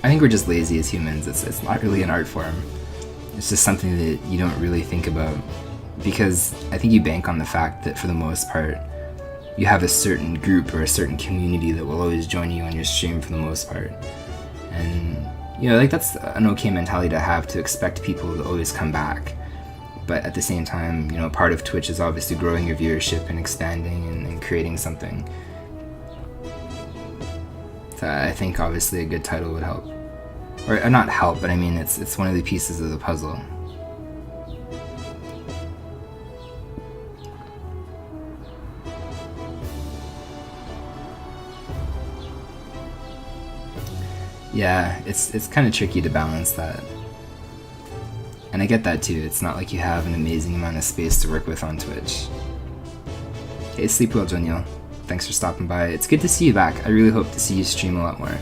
I think we're just lazy as humans. It's not really an art form. It's just something that you don't really think about, because I think you bank on the fact that for the most part you have a certain group or a certain community that will always join you on your stream for the most part. And you know, like, that's an okay mentality to have, to expect people to always come back. But at the same time, you know, part of Twitch is obviously growing your viewership and expanding and creating something. So I think obviously a good title would help. Or not help, but I mean, it's one of the pieces of the puzzle. Yeah, it's kind of tricky to balance that. And I get that too. It's not like you have an amazing amount of space to work with on Twitch. Hey, sleep well, Joniel. Thanks for stopping by. It's good to see you back. I really hope to see you stream a lot more.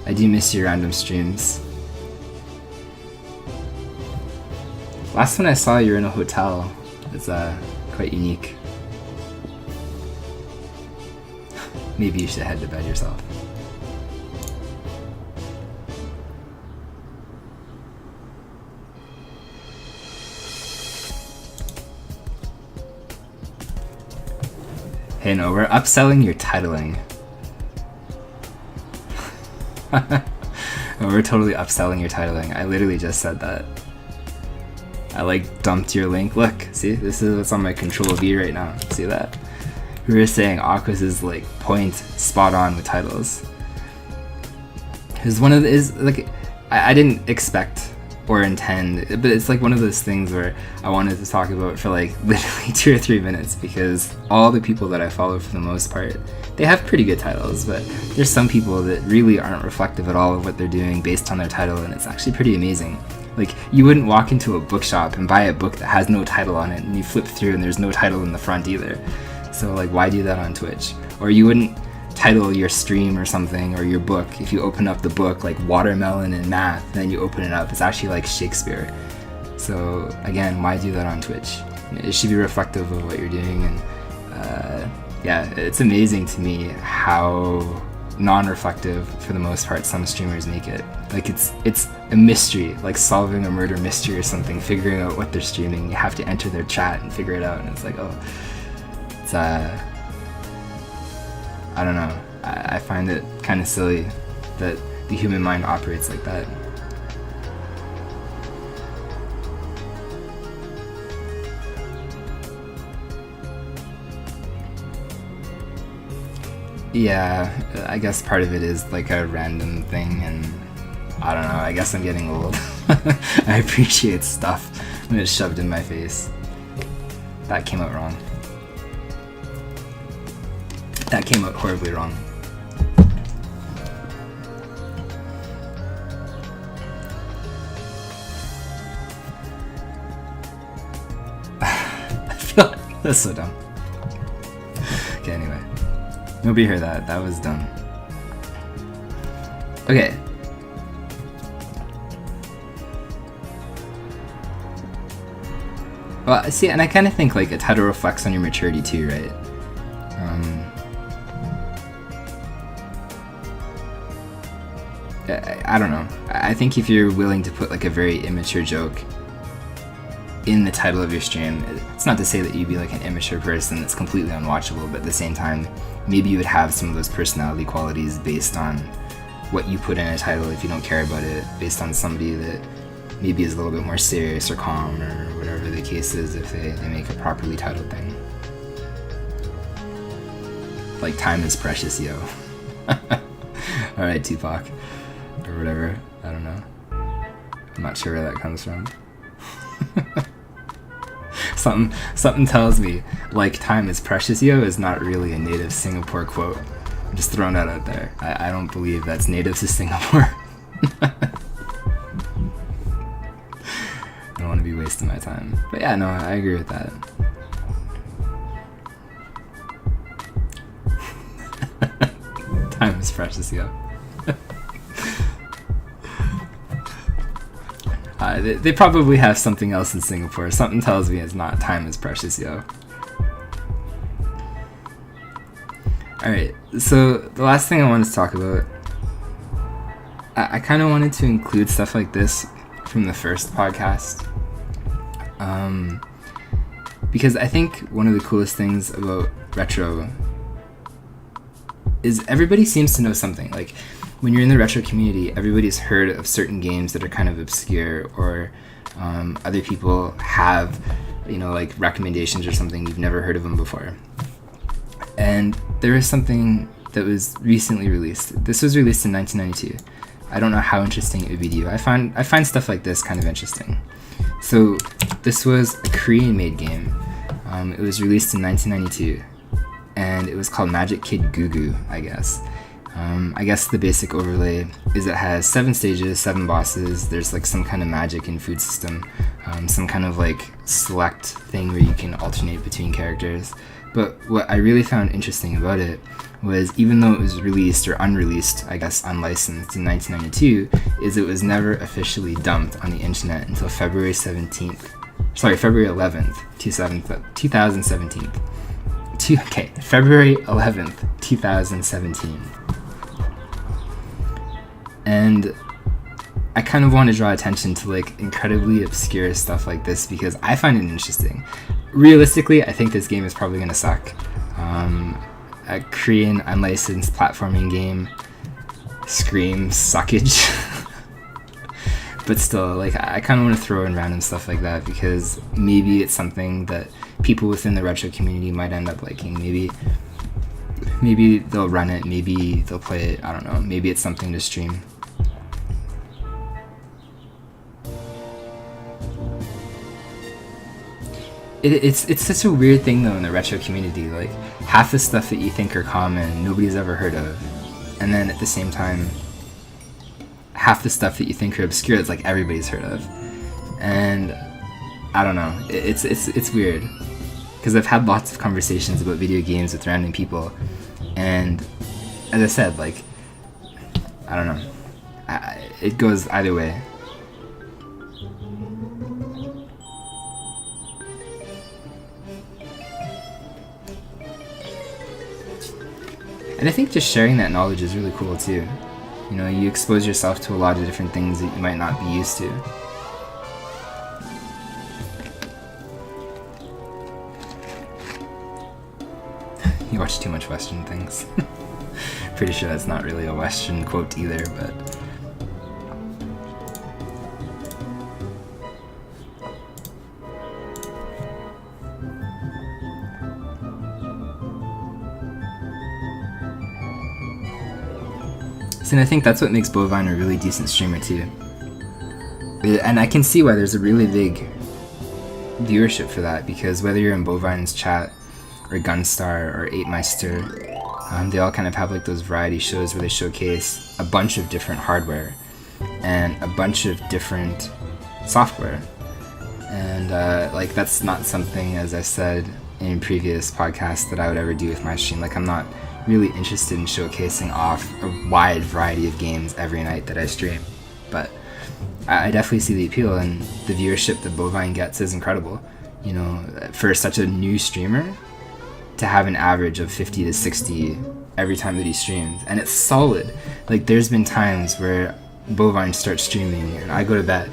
I do miss your random streams. Last one I saw you were in a hotel. It's quite unique. Maybe you should head to bed yourself. Hey, no, we're upselling your titling. No, we're totally upselling your titling. I literally just said that. I like dumped your link. Look, see, this is what's on my control V right now. See that? We were saying Aquas is like point spot on with titles. It's one of the, like, I didn't expect or intend, but it's like one of those things where I wanted to talk about for like literally 2 or 3 minutes, because all the people that I follow for the most part, they have pretty good titles, but there's some people that really aren't reflective at all of what they're doing based on their title, and it's actually pretty amazing. Like, you wouldn't walk into a bookshop and buy a book that has no title on it, and you flip through and there's no title in the front either. So like, why do that on Twitch? Or you wouldn't title your stream or something, or your book, if you open up the book like Watermelon and Math, and then you open it up, it's actually like Shakespeare. So again, why do that on Twitch? It should be reflective of what you're doing. And yeah, it's amazing to me how non-reflective for the most part some streamers make it. Like, it's a mystery, like solving a murder mystery or something, figuring out what they're streaming. You have to enter their chat and figure it out, and it's like, oh, it's I don't know, I find it kind of silly that the human mind operates like that. Yeah, I guess part of it is like a random thing, and I don't know, I guess I'm getting old. I appreciate stuff when it's shoved in my face. That came out wrong. That came out horribly wrong. That's so dumb. Okay, anyway. Nobody heard that. That was dumb. Okay. Well, see, and I kind of think like a title reflects on your maturity too, right? I don't know. I think if you're willing to put like a very immature joke in the title of your stream, it's not to say that you'd be like an immature person that's completely unwatchable, but at the same time, maybe you would have some of those personality qualities based on what you put in a title if you don't care about it, based on somebody that maybe is a little bit more serious or calm or whatever the case is if they make a properly titled thing. Like time is precious, yo. Alright, Tupac. Or whatever. I don't know. I'm not sure where that comes from. Something tells me like time is precious, yo is not really a native Singapore quote. I'm just throwing that out there. I don't believe that's native to Singapore. I don't want to be wasting my time. But yeah, no, I agree with that. Time is precious, yo. They probably have something else in Singapore. Something tells me it's not time is precious, yo. Alright, so the last thing I wanted to talk about, I kind of wanted to include stuff like this from the first podcast. Because I think one of the coolest things about retro is everybody seems to know something. Like, when you're in the retro community, everybody's heard of certain games that are kind of obscure, or other people have, like recommendations or something, you've never heard of them before. And there is something that was recently released. This was released in 1992. I don't know how interesting it would be to you. I find stuff like this kind of interesting. So this was a Korean-made game. It was released in 1992, and it was called Magic Kid Goo Goo, I guess. I guess the basic overlay is it has 7 stages, 7 bosses. There's like some kind of magic and food system, some kind of like select thing where you can alternate between characters. But what I really found interesting about it was, even though it was released or unreleased, I guess unlicensed in 1992, is it was never officially dumped on the internet until February 11th, 2017. February 11th, 2017. And I kind of want to draw attention to like incredibly obscure stuff like this because I find it interesting. Realistically, I think this game is probably going to suck. A Korean unlicensed platforming game screams suckage. But still, like, I kind of want to throw in random stuff like that because maybe it's something that people within the retro community might end up liking. Maybe they'll run it, maybe they'll play it, I don't know. Maybe it's something to stream. It's such a weird thing though in the retro community. Like, half the stuff that you think are common, nobody's ever heard of. And then at the same time, half the stuff that you think are obscure, it's like everybody's heard of. And I don't know, it's weird. Because I've had lots of conversations about video games with random people. And as I said, like, I don't know. It goes either way. And I think just sharing that knowledge is really cool too. You know, you expose yourself to a lot of different things that you might not be used to. You watch too much Western things. Pretty sure that's not really a Western quote either, but... And I think that's what makes Bovine a really decent streamer too. And I can see why there's a really big viewership for that, because whether you're in Bovine's chat or Gunstar or 8meister, they all kind of have like those variety shows where they showcase a bunch of different hardware and a bunch of different software. And like, that's not something, as I said, in previous podcasts that I would ever do with my stream. Like, I'm not really interested in showcasing off a wide variety of games every night that I stream, but I definitely see the appeal, and the viewership that Bovine gets is incredible. You know, for such a new streamer to have an average of 50 to 60 every time that he streams, and it's solid. Like, there's been times where Bovine starts streaming and I go to bed,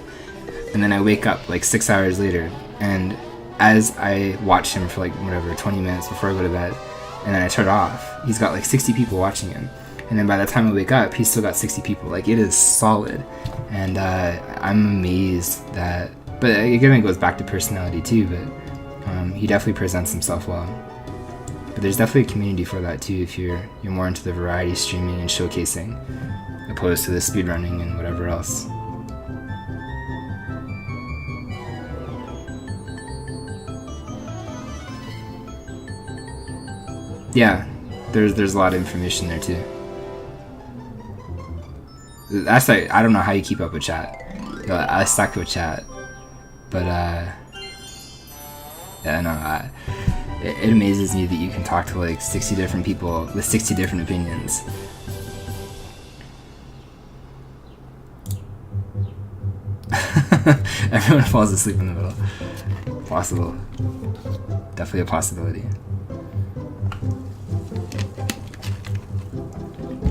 and then I wake up like 6 hours later, and as I watch him for like whatever 20 minutes before I go to bed, and then I turn it off, he's got like 60 people watching him, and then by the time I wake up, he's still got 60 people. Like, it is solid, and I'm amazed that. But again, it goes back to personality too. But he definitely presents himself well. But there's definitely a community for that too, if you're more into the variety streaming and showcasing, opposed to the speedrunning and whatever else. Yeah, there's a lot of information there too. That's like, I don't know how you keep up with chat. I suck with chat, but yeah, no, it amazes me that you can talk to like 60 different people with 60 different opinions. Everyone falls asleep in the middle. Possible. Definitely a possibility.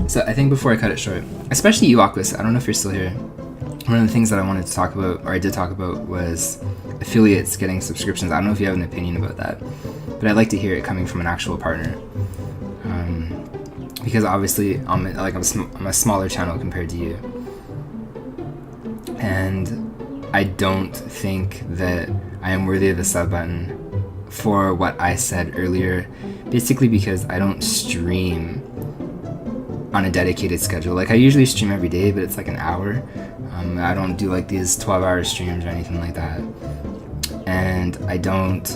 So I think before I cut it short, especially you, Aquas, I don't know if you're still here, one of the things that I wanted to talk about, or I did talk about, was affiliates getting subscriptions. I don't know if you have an opinion about that, but I'd like to hear it coming from an actual partner. Because obviously I'm a smaller channel compared to you, and I don't think that I am worthy of the sub button for what I said earlier, basically because I don't stream on a dedicated schedule. Like, I usually stream every day, but it's like an hour. I don't do like these 12-hour streams or anything like that, and I don't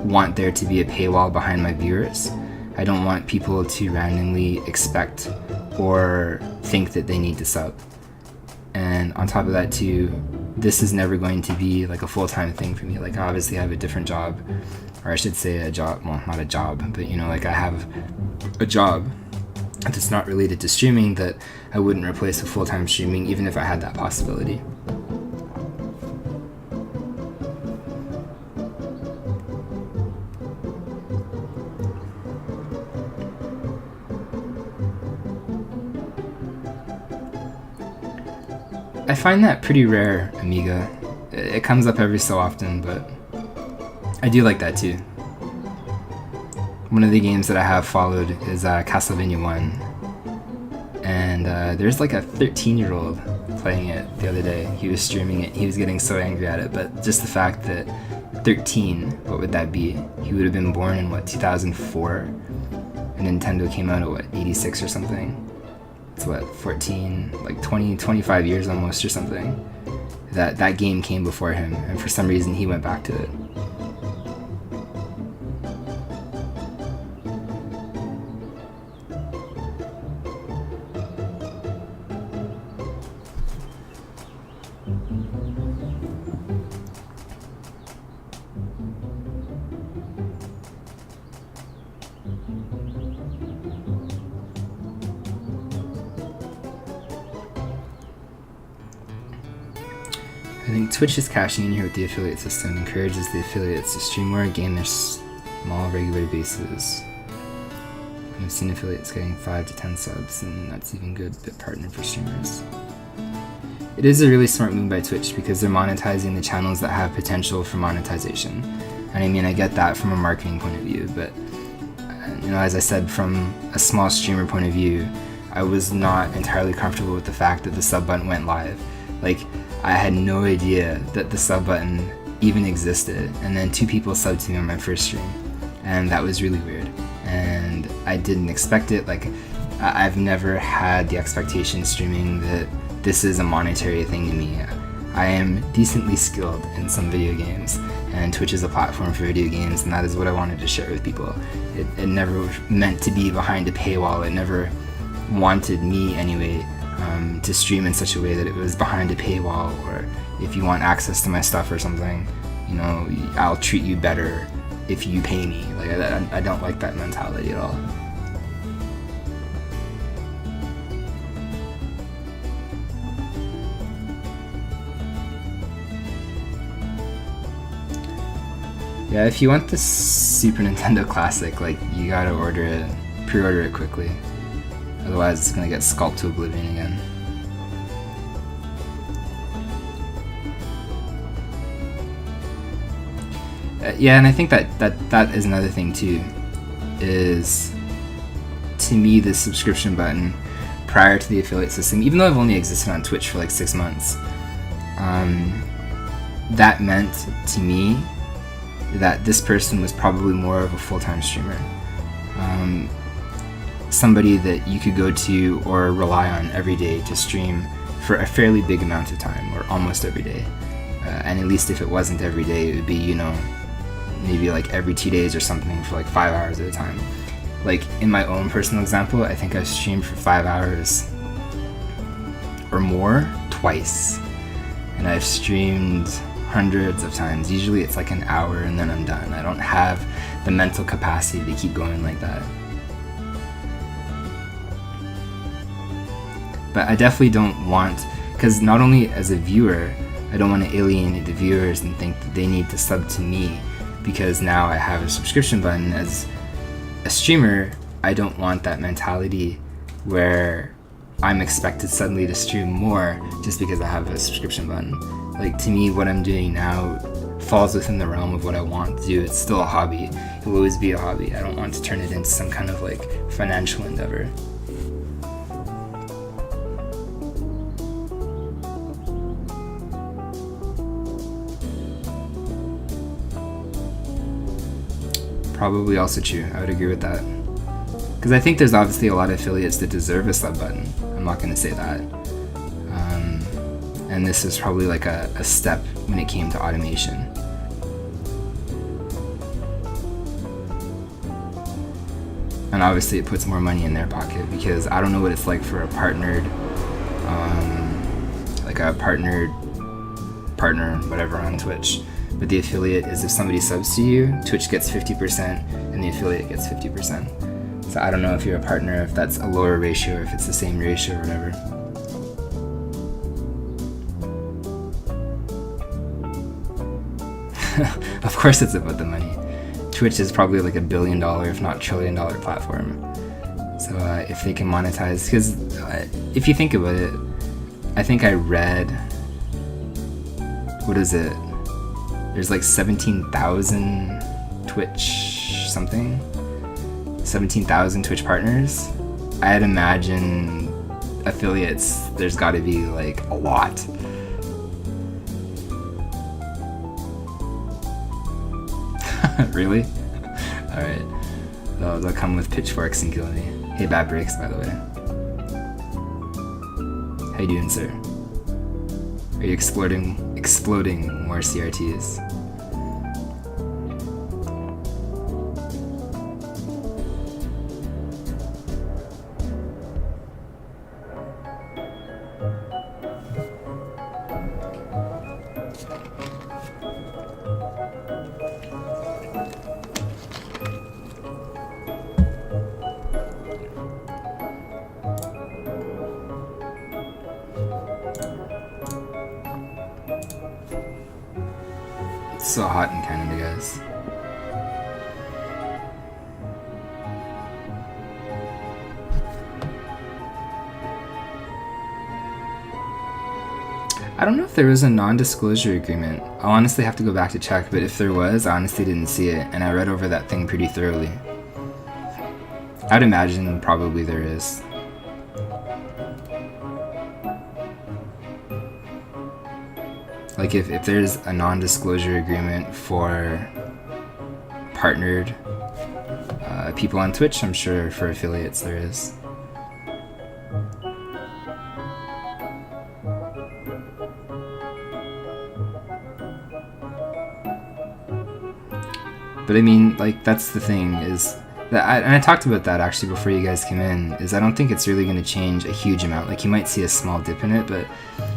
want there to be a paywall behind my viewers. I don't want people to randomly expect or think that they need to sub. And on top of that too, this is never going to be like a full-time thing for me. Like, obviously I have a different job, or I should say a job, well, not a job, but you know, like I have a job that's not related to streaming that I wouldn't replace with full-time streaming even if I had that possibility. I find that pretty rare, Amiga. It comes up every so often, but I do like that too. One of the games that I have followed is Castlevania 1, and there's like a 13-year-old playing it the other day. He was streaming it, he was getting so angry at it, but just the fact that 13, what would that be? He would have been born in what, 2004? And Nintendo came out at what, 86 or something? It's what, 14, like 20, 25 years almost or something. That game came before him, and for some reason he went back to it. I think Twitch is cashing in here with the affiliate system, encourages the affiliates to stream more and gain their small regular bases. I've seen affiliates getting 5 to 10 subs, and that's even good bit partner for streamers. It is a really smart move by Twitch because they're monetizing the channels that have potential for monetization. And I mean, I get that from a marketing point of view, but you know, as I said, from a small streamer point of view, I was not entirely comfortable with the fact that the sub button went live. Like, I had no idea that the sub button even existed, and then 2 people subbed to me on my first stream, and that was really weird, and I didn't expect it. Like, I've never had the expectation streaming that this is a monetary thing to me. I am decently skilled in some video games, and Twitch is a platform for video games, and that is what I wanted to share with people. It never meant to be behind a paywall. It never wanted me, anyway, to stream in such a way that it was behind a paywall, or if you want access to my stuff or something, you know, I'll treat you better if you pay me. Like I don't like that mentality at all. Yeah, if you want the Super Nintendo Classic, like, you gotta pre-order it quickly. Otherwise it's gonna get scalped to oblivion again. Yeah, and I think that is another thing too, is, to me, the subscription button prior to the affiliate system, even though I've only existed on Twitch for like 6 months, that meant to me that this person was probably more of a full-time streamer. Somebody that you could go to or rely on every day to stream for a fairly big amount of time, or almost every day. And at least if it wasn't every day, it would be, you know, maybe like every 2 days or something for like 5 hours at a time. Like, in my own personal example, I think I've streamed for 5 hours or more twice. And I've streamed hundreds of times. Usually it's like an hour and then I'm done. I don't have the mental capacity to keep going like that. But I definitely don't want, because not only as a viewer, I don't want to alienate the viewers and think that they need to sub to me because now I have a subscription button. As a streamer, I don't want that mentality where I'm expected suddenly to stream more just because I have a subscription button. Like, to me, what I'm doing now falls within the realm of what I want to do. It's still a hobby. It will always be a hobby. I don't want to turn it into some kind of like financial endeavor. Probably also true. I would agree with that. Because I think there's obviously a lot of affiliates that deserve a sub button. I'm not going to say that. And this is probably like a step when it came to automation. And obviously it puts more money in their pocket, because I don't know what it's like for a partnered, partner, whatever, on Twitch. But the affiliate is, if somebody subs to you, Twitch gets 50% and the affiliate gets 50%. So I don't know if you're a partner, if that's a lower ratio or if it's the same ratio or whatever. Of course it's about the money. Twitch is probably like $1 billion, if not $1 trillion platform. So if they can monetize, because if you think about it, I think I read, what is it? There's like 17,000 Twitch something, 17,000 Twitch partners. I'd imagine affiliates, there's got to be like a lot. Really? Alright. They'll come with pitchforks and kill me. Hey, bad breaks, by the way. How you doing, sir? Are you exploding more CRTs? It's so hot in Canada, guys. I don't know if there was a non-disclosure agreement. I'll honestly have to go back to check, but if there was, I honestly didn't see it, and I read over that thing pretty thoroughly. I'd imagine probably there is. Like, if there's a non-disclosure agreement for partnered people on Twitch, I'm sure for affiliates there is. But I mean, like, that's the thing, is that and I talked about that actually before you guys came in, is I don't think it's really going to change a huge amount. Like, you might see a small dip in it, but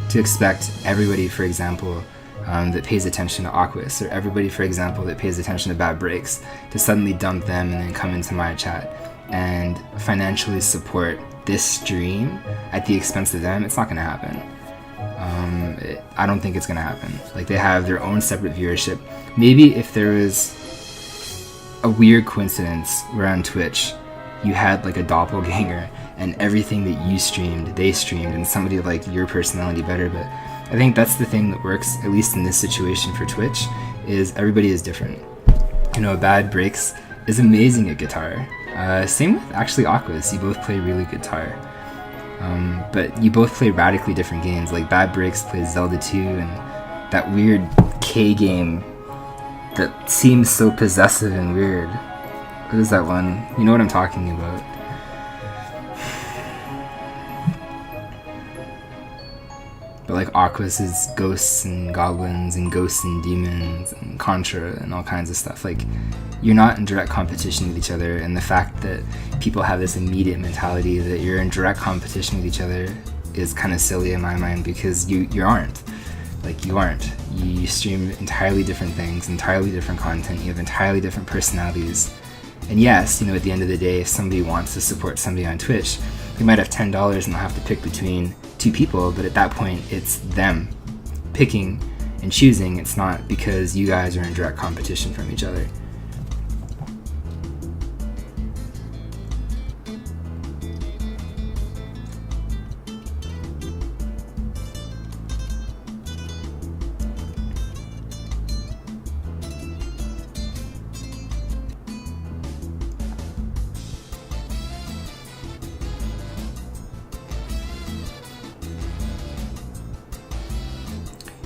to expect everybody, for example, that pays attention to Aquas, or everybody, for example, that pays attention to Bad Breaks, to suddenly dump them and then come into my chat and financially support this stream at the expense of them. It's not going to happen. I don't think it's going to happen. Like, they have their own separate viewership. Maybe if there was a weird coincidence where on Twitch you had like a doppelganger and everything that you streamed, they streamed, and somebody liked your personality better. But I think that's the thing that works, at least in this situation for Twitch, is everybody is different. You know, Bad Breaks is amazing at guitar. Same with actually Aquas. You both play really good guitar. But you both play radically different games. Like, Bad Breaks plays Zelda 2 and that weird K game that seems so possessive and weird. What is that one? You know what I'm talking about. But like, Aquas is ghosts and goblins and ghosts and demons and Contra and all kinds of stuff. Like, you're not in direct competition with each other, and the fact that people have this immediate mentality that you're in direct competition with each other is kind of silly in my mind, because you aren't. Like, you aren't. You stream entirely different things, entirely different content, you have entirely different personalities. And yes, you know, at the end of the day, if somebody wants to support somebody on Twitch, they might have $10 and they'll have to pick between two people, but at that point it's them picking and choosing. It's not because you guys are in direct competition from each other.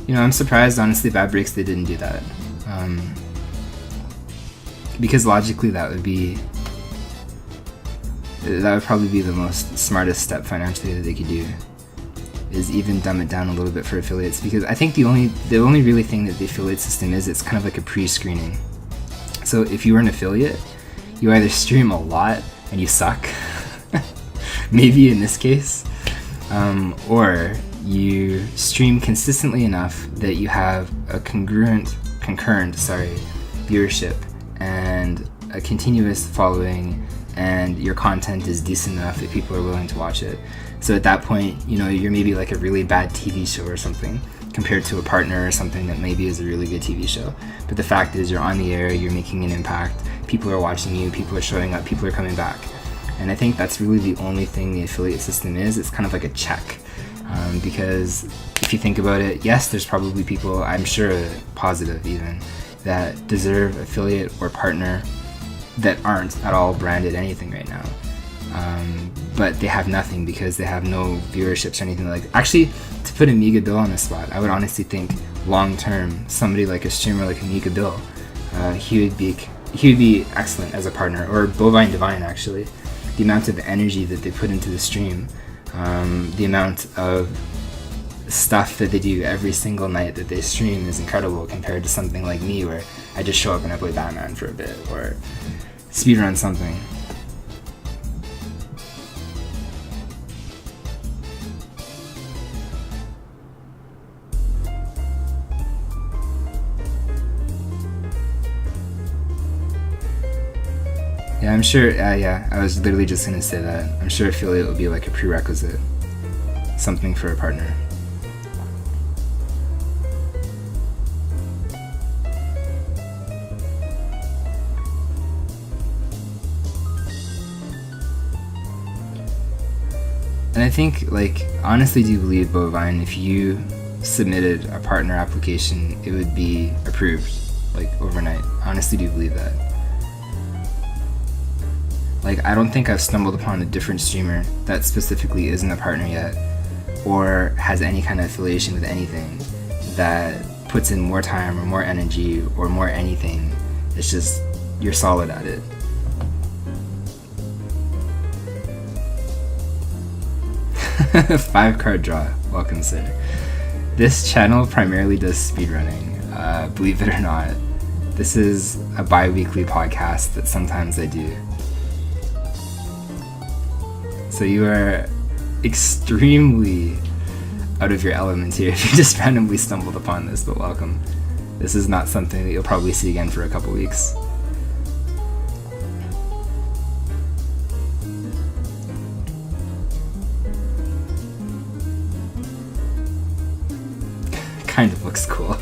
You know, I'm surprised, honestly, Bad Breaks, they didn't do that. Because logically that would probably be the most smartest step financially that they could do, is even dumb it down a little bit for affiliates. Because I think the only really thing that the affiliate system is, it's kind of like a pre-screening. So if you were an affiliate, you either stream a lot and you suck, maybe in this case, or you stream consistently enough that you have a concurrent viewership and a continuous following, and your content is decent enough that people are willing to watch it. So at that point, you know, you're maybe like a really bad TV show or something compared to a partner or something that maybe is a really good TV show. But the fact is, you're on the air, you're making an impact, people are watching you, people are showing up, people are coming back. And I think that's really the only thing the affiliate system is. It's kind of like a check. Because if you think about it, yes, there's probably people, I'm sure positive even, that deserve affiliate or partner that aren't at all branded anything right now. But they have nothing because they have no viewerships or anything like that. Actually, to put Amiga Bill on the spot, I would honestly think long term, somebody like a streamer like Amiga Bill, he would be excellent as a partner, or Bovine Divine actually. The amount of energy that they put into the stream, the amount of stuff that they do every single night that they stream is incredible compared to something like me, where I just show up and I play Batman for a bit or speedrun something. Yeah, I'm sure, I was literally just gonna say that. I'm sure affiliate will be like a prerequisite. Something for a partner. And I think, like, honestly do believe, Bovine, if you submitted a partner application, it would be approved, like, overnight. Honestly do believe that. Like, I don't think I've stumbled upon a different streamer that specifically isn't a partner yet, or has any kind of affiliation with anything, that puts in more time or more energy or more anything. It's just, you're solid at it. Five card draw. Welcome, sir. This channel primarily does speedrunning. Believe it or not, this is a bi-weekly podcast that sometimes I do. So you are extremely out of your element here if you just randomly stumbled upon this, but welcome. This is not something that you'll probably see again for a couple weeks. Kind of looks cool.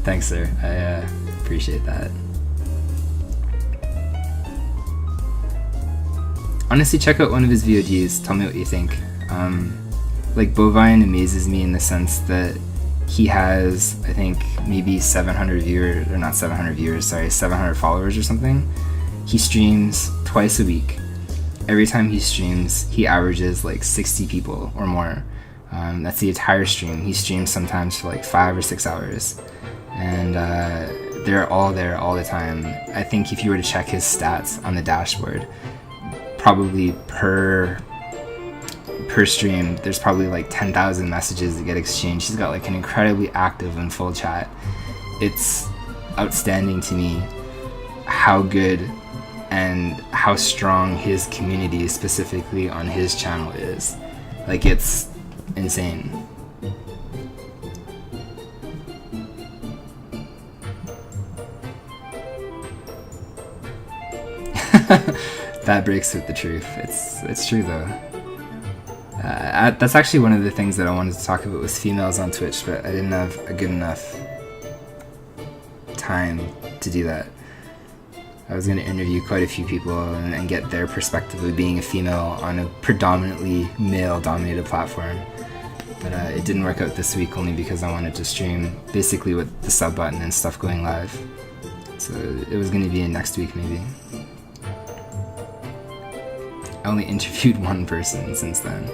Thanks, sir. I appreciate that. Honestly, check out one of his VODs. Tell me what you think. Like, Bovine amazes me in the sense that he has, I think, maybe 700 viewers, or not 700 viewers, sorry, 700 followers or something. He streams twice a week. Every time he streams, he averages like 60 people or more. That's the entire stream. He streams sometimes for like 5 or 6 hours. And they're all there all the time. I think if you were to check his stats on the dashboard, probably per stream, there's probably like 10,000 messages that get exchanged. He's got like an incredibly active and full chat. It's outstanding to me how good and how strong his community, specifically on his channel, is. Like, it's insane. That breaks with the truth. It's true though. That's actually one of the things that I wanted to talk about was females on Twitch, but I didn't have a good enough time to do that. I was going to interview quite a few people and get their perspective of being a female on a predominantly male-dominated platform. But it didn't work out this week, only because I wanted to stream basically with the sub button and stuff going live. So it was going to be in next week maybe. I only interviewed one person since then.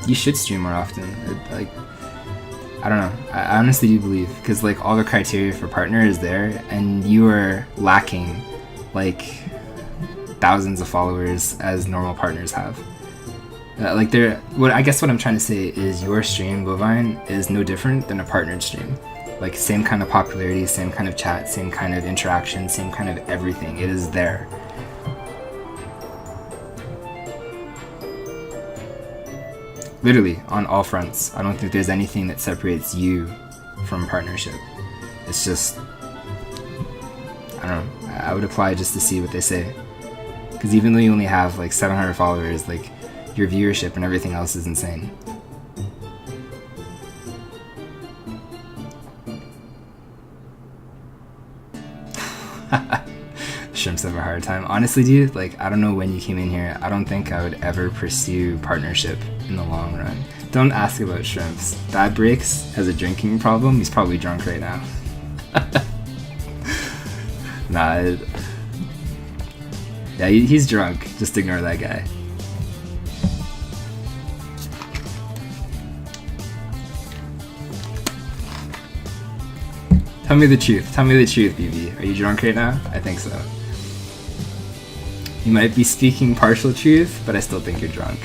You should stream more often. Like, I don't know. I honestly do believe, because like all the criteria for partner is there, and you are lacking like thousands of followers as normal partners have. Like, I guess what I'm trying to say is your stream, Bovine, is no different than a partnered stream. Like, same kind of popularity, same kind of chat, same kind of interaction, same kind of everything. It is there. Literally, on all fronts. I don't think there's anything that separates you from partnership. It's just, I don't know, I would apply just to see what they say. Because even though you only have like 700 followers, like, your viewership and everything else is insane. Shrimps have a hard time. Honestly, dude, like, I don't know when you came in here. I don't think I would ever pursue partnership in the long run. Don't ask about Shrimps. That Breaks has a drinking problem. He's probably drunk right now. Nah. Yeah, he's drunk. Just ignore that guy. Tell me the truth. Tell me the truth, BB. Are you drunk right now? I think so. You might be speaking partial truth, but I still think you're drunk.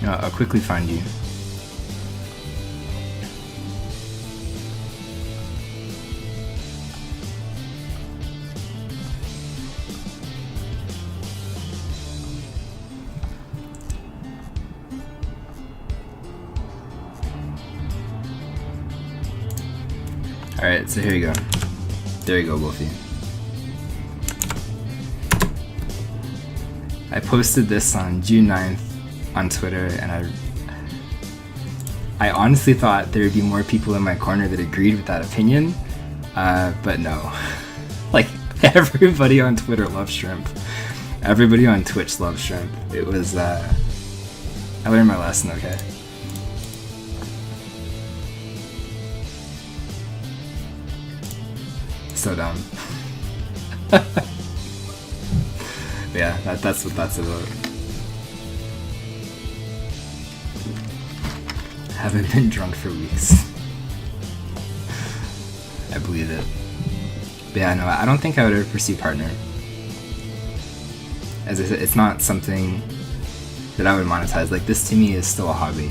I'll quickly find you. Alright, so here you go. There you go, Wolfie. I posted this on June 9th on Twitter, and I honestly thought there would be more people in my corner that agreed with that opinion, but no. Like, everybody on Twitter loves shrimp. Everybody on Twitch loves shrimp. It was, I learned my lesson, okay? So dumb. Yeah, that's what that's about. Haven't been drunk for weeks. I believe it. But yeah, no, I don't think I would ever pursue partner. As I said, it's not something that I would monetize. Like, this to me is still a hobby.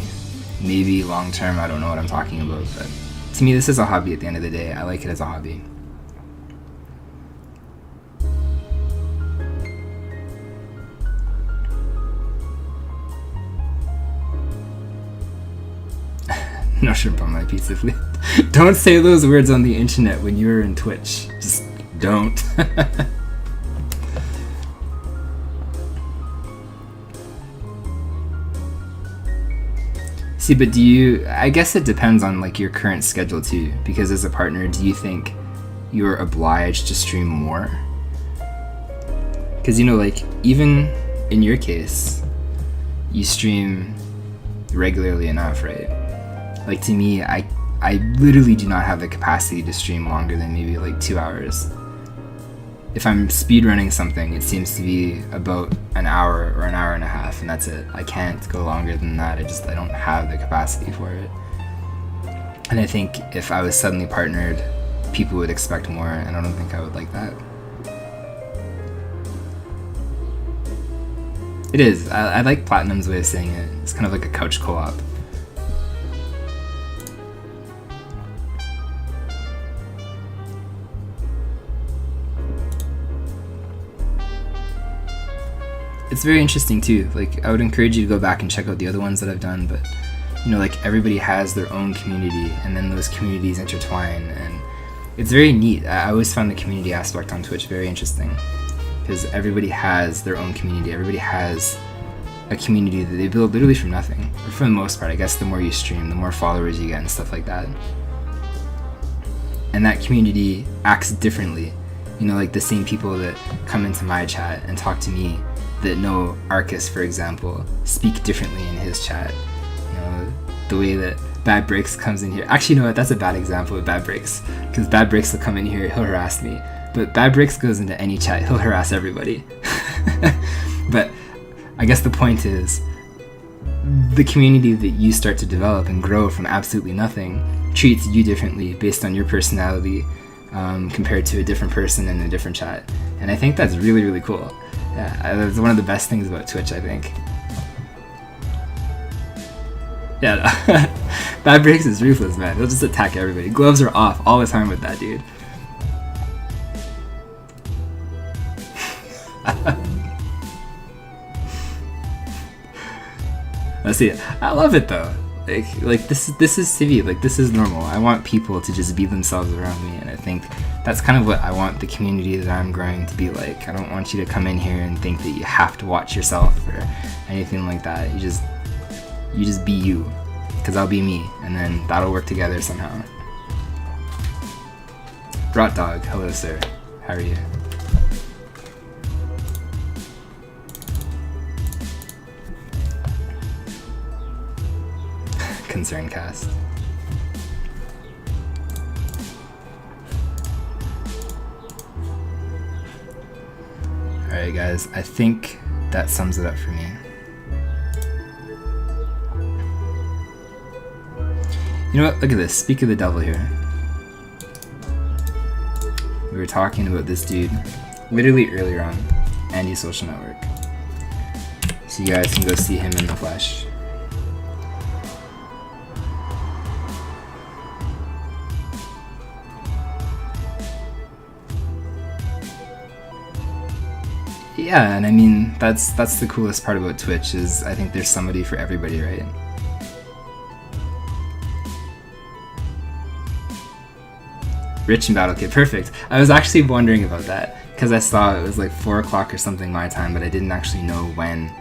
Maybe long term, I don't know what I'm talking about, but to me this is a hobby at the end of the day. I like it as a hobby. No shrimp on my pizza, please. Don't say those words on the internet when you're in Twitch. Just don't. See, but I guess it depends on like your current schedule too, because as a partner, do you think you're obliged to stream more? Because, you know, like, even in your case, you stream regularly enough, right? Like, to me, I literally do not have the capacity to stream longer than maybe like 2 hours. If I'm speedrunning something, it seems to be about an hour or an hour and a half, and that's it. I can't go longer than that. I don't have the capacity for it. And I think if I was suddenly partnered, people would expect more, and I don't think I would like that. It is. I like Platinum's way of saying it. It's kind of like a couch co-op. It's very interesting too. Like, I would encourage you to go back and check out the other ones that I've done, but you know, like, everybody has their own community, and then those communities intertwine, and it's very neat. I always found the community aspect on Twitch very interesting, because everybody has their own community. Everybody has a community that they build literally from nothing, or for the most part. I guess the more you stream, the more followers you get and stuff like that. And that community acts differently. You know, like the same people that come into my chat and talk to me that know Arcus, for example, speak differently in his chat. You know, the way that Bad Breaks comes in here. Actually, you know what? That's a bad example of Bad Breaks, because Bad Breaks will come in here, he'll harass me. But Bad Breaks goes into any chat, he'll harass everybody. But I guess the point is, the community that you start to develop and grow from absolutely nothing treats you differently based on your personality, compared to a different person in a different chat. And I think that's really, really cool. Yeah, that's one of the best things about Twitch, I think. Yeah, no. Bad Breaks is ruthless, man. He'll just attack everybody. Gloves are off all the time with that dude. Let's see. I love it though. Like this is CV. Like, this is normal. I want people to just be themselves around me, and I think that's kind of what I want the community that I'm growing to be like. I don't want you to come in here and think that you have to watch yourself or anything like that. You just be you, because I'll be me, and then that'll work together somehow. Brought Dog, hello sir. How are you? Concern cast. Alright guys, I think that sums it up for me. You know what, look at this, speak of the devil here. We were talking about this dude literally earlier on, Andy Social Network. So you guys can go see him in the flesh. Yeah, and I mean, that's the coolest part about Twitch, is I think there's somebody for everybody, right? Rich and Battle Kid, perfect. I was actually wondering about that, because I saw it was like 4 o'clock or something my time, but I didn't actually know when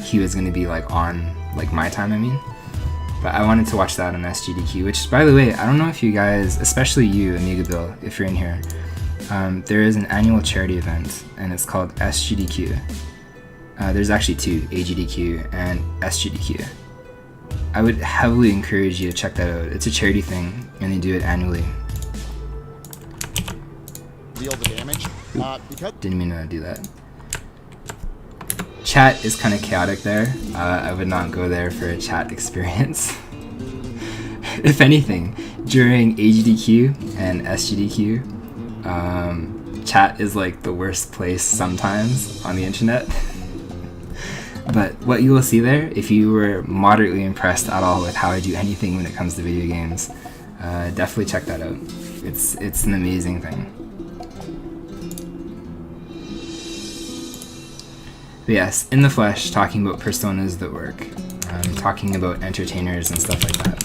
he was going to be like on like my time, I mean. But I wanted to watch that on SGDQ, which, by the way, I don't know if you guys, especially you, Amiga Bill, if you're in here, there is an annual charity event, and it's called SGDQ. There's actually 2, AGDQ and SGDQ. I would heavily encourage you to check that out. It's a charity thing, and they do it annually. Deal the damage. Didn't mean to do that. Chat is kind of chaotic there. I would not go there for a chat experience. If anything, during AGDQ and SGDQ, chat is like the worst place sometimes on the internet. But what you will see there, if you were moderately impressed at all with how I do anything when it comes to video games, definitely check that out. It's an amazing thing. But yes, in the flesh, talking about personas that work, talking about entertainers and stuff like that.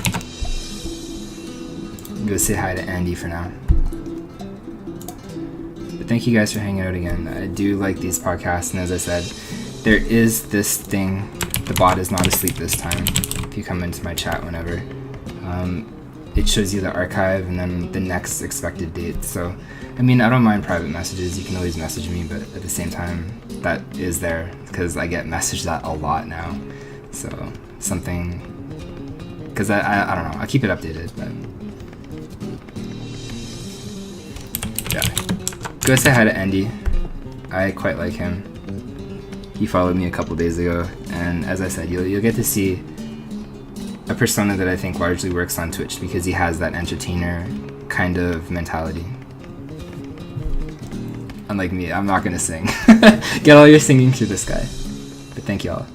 Go say hi to Andy for now. But thank you guys for hanging out again. I do like these podcasts, and as I said, there is this thing, the bot is not asleep this time, if you come into my chat whenever. It shows you the archive and then the next expected date. So, I mean, I don't mind private messages, you can always message me, but at the same time, that is there, because I get messaged that a lot now. So, something, because I don't know, I'll keep it updated, but yeah. Go say hi to Andy. I quite like him. He followed me a couple days ago, and as I said, you'll get to see a persona that I think largely works on Twitch because he has that entertainer kind of mentality. Unlike me, I'm not gonna sing. Get all your singing to this guy. But thank y'all.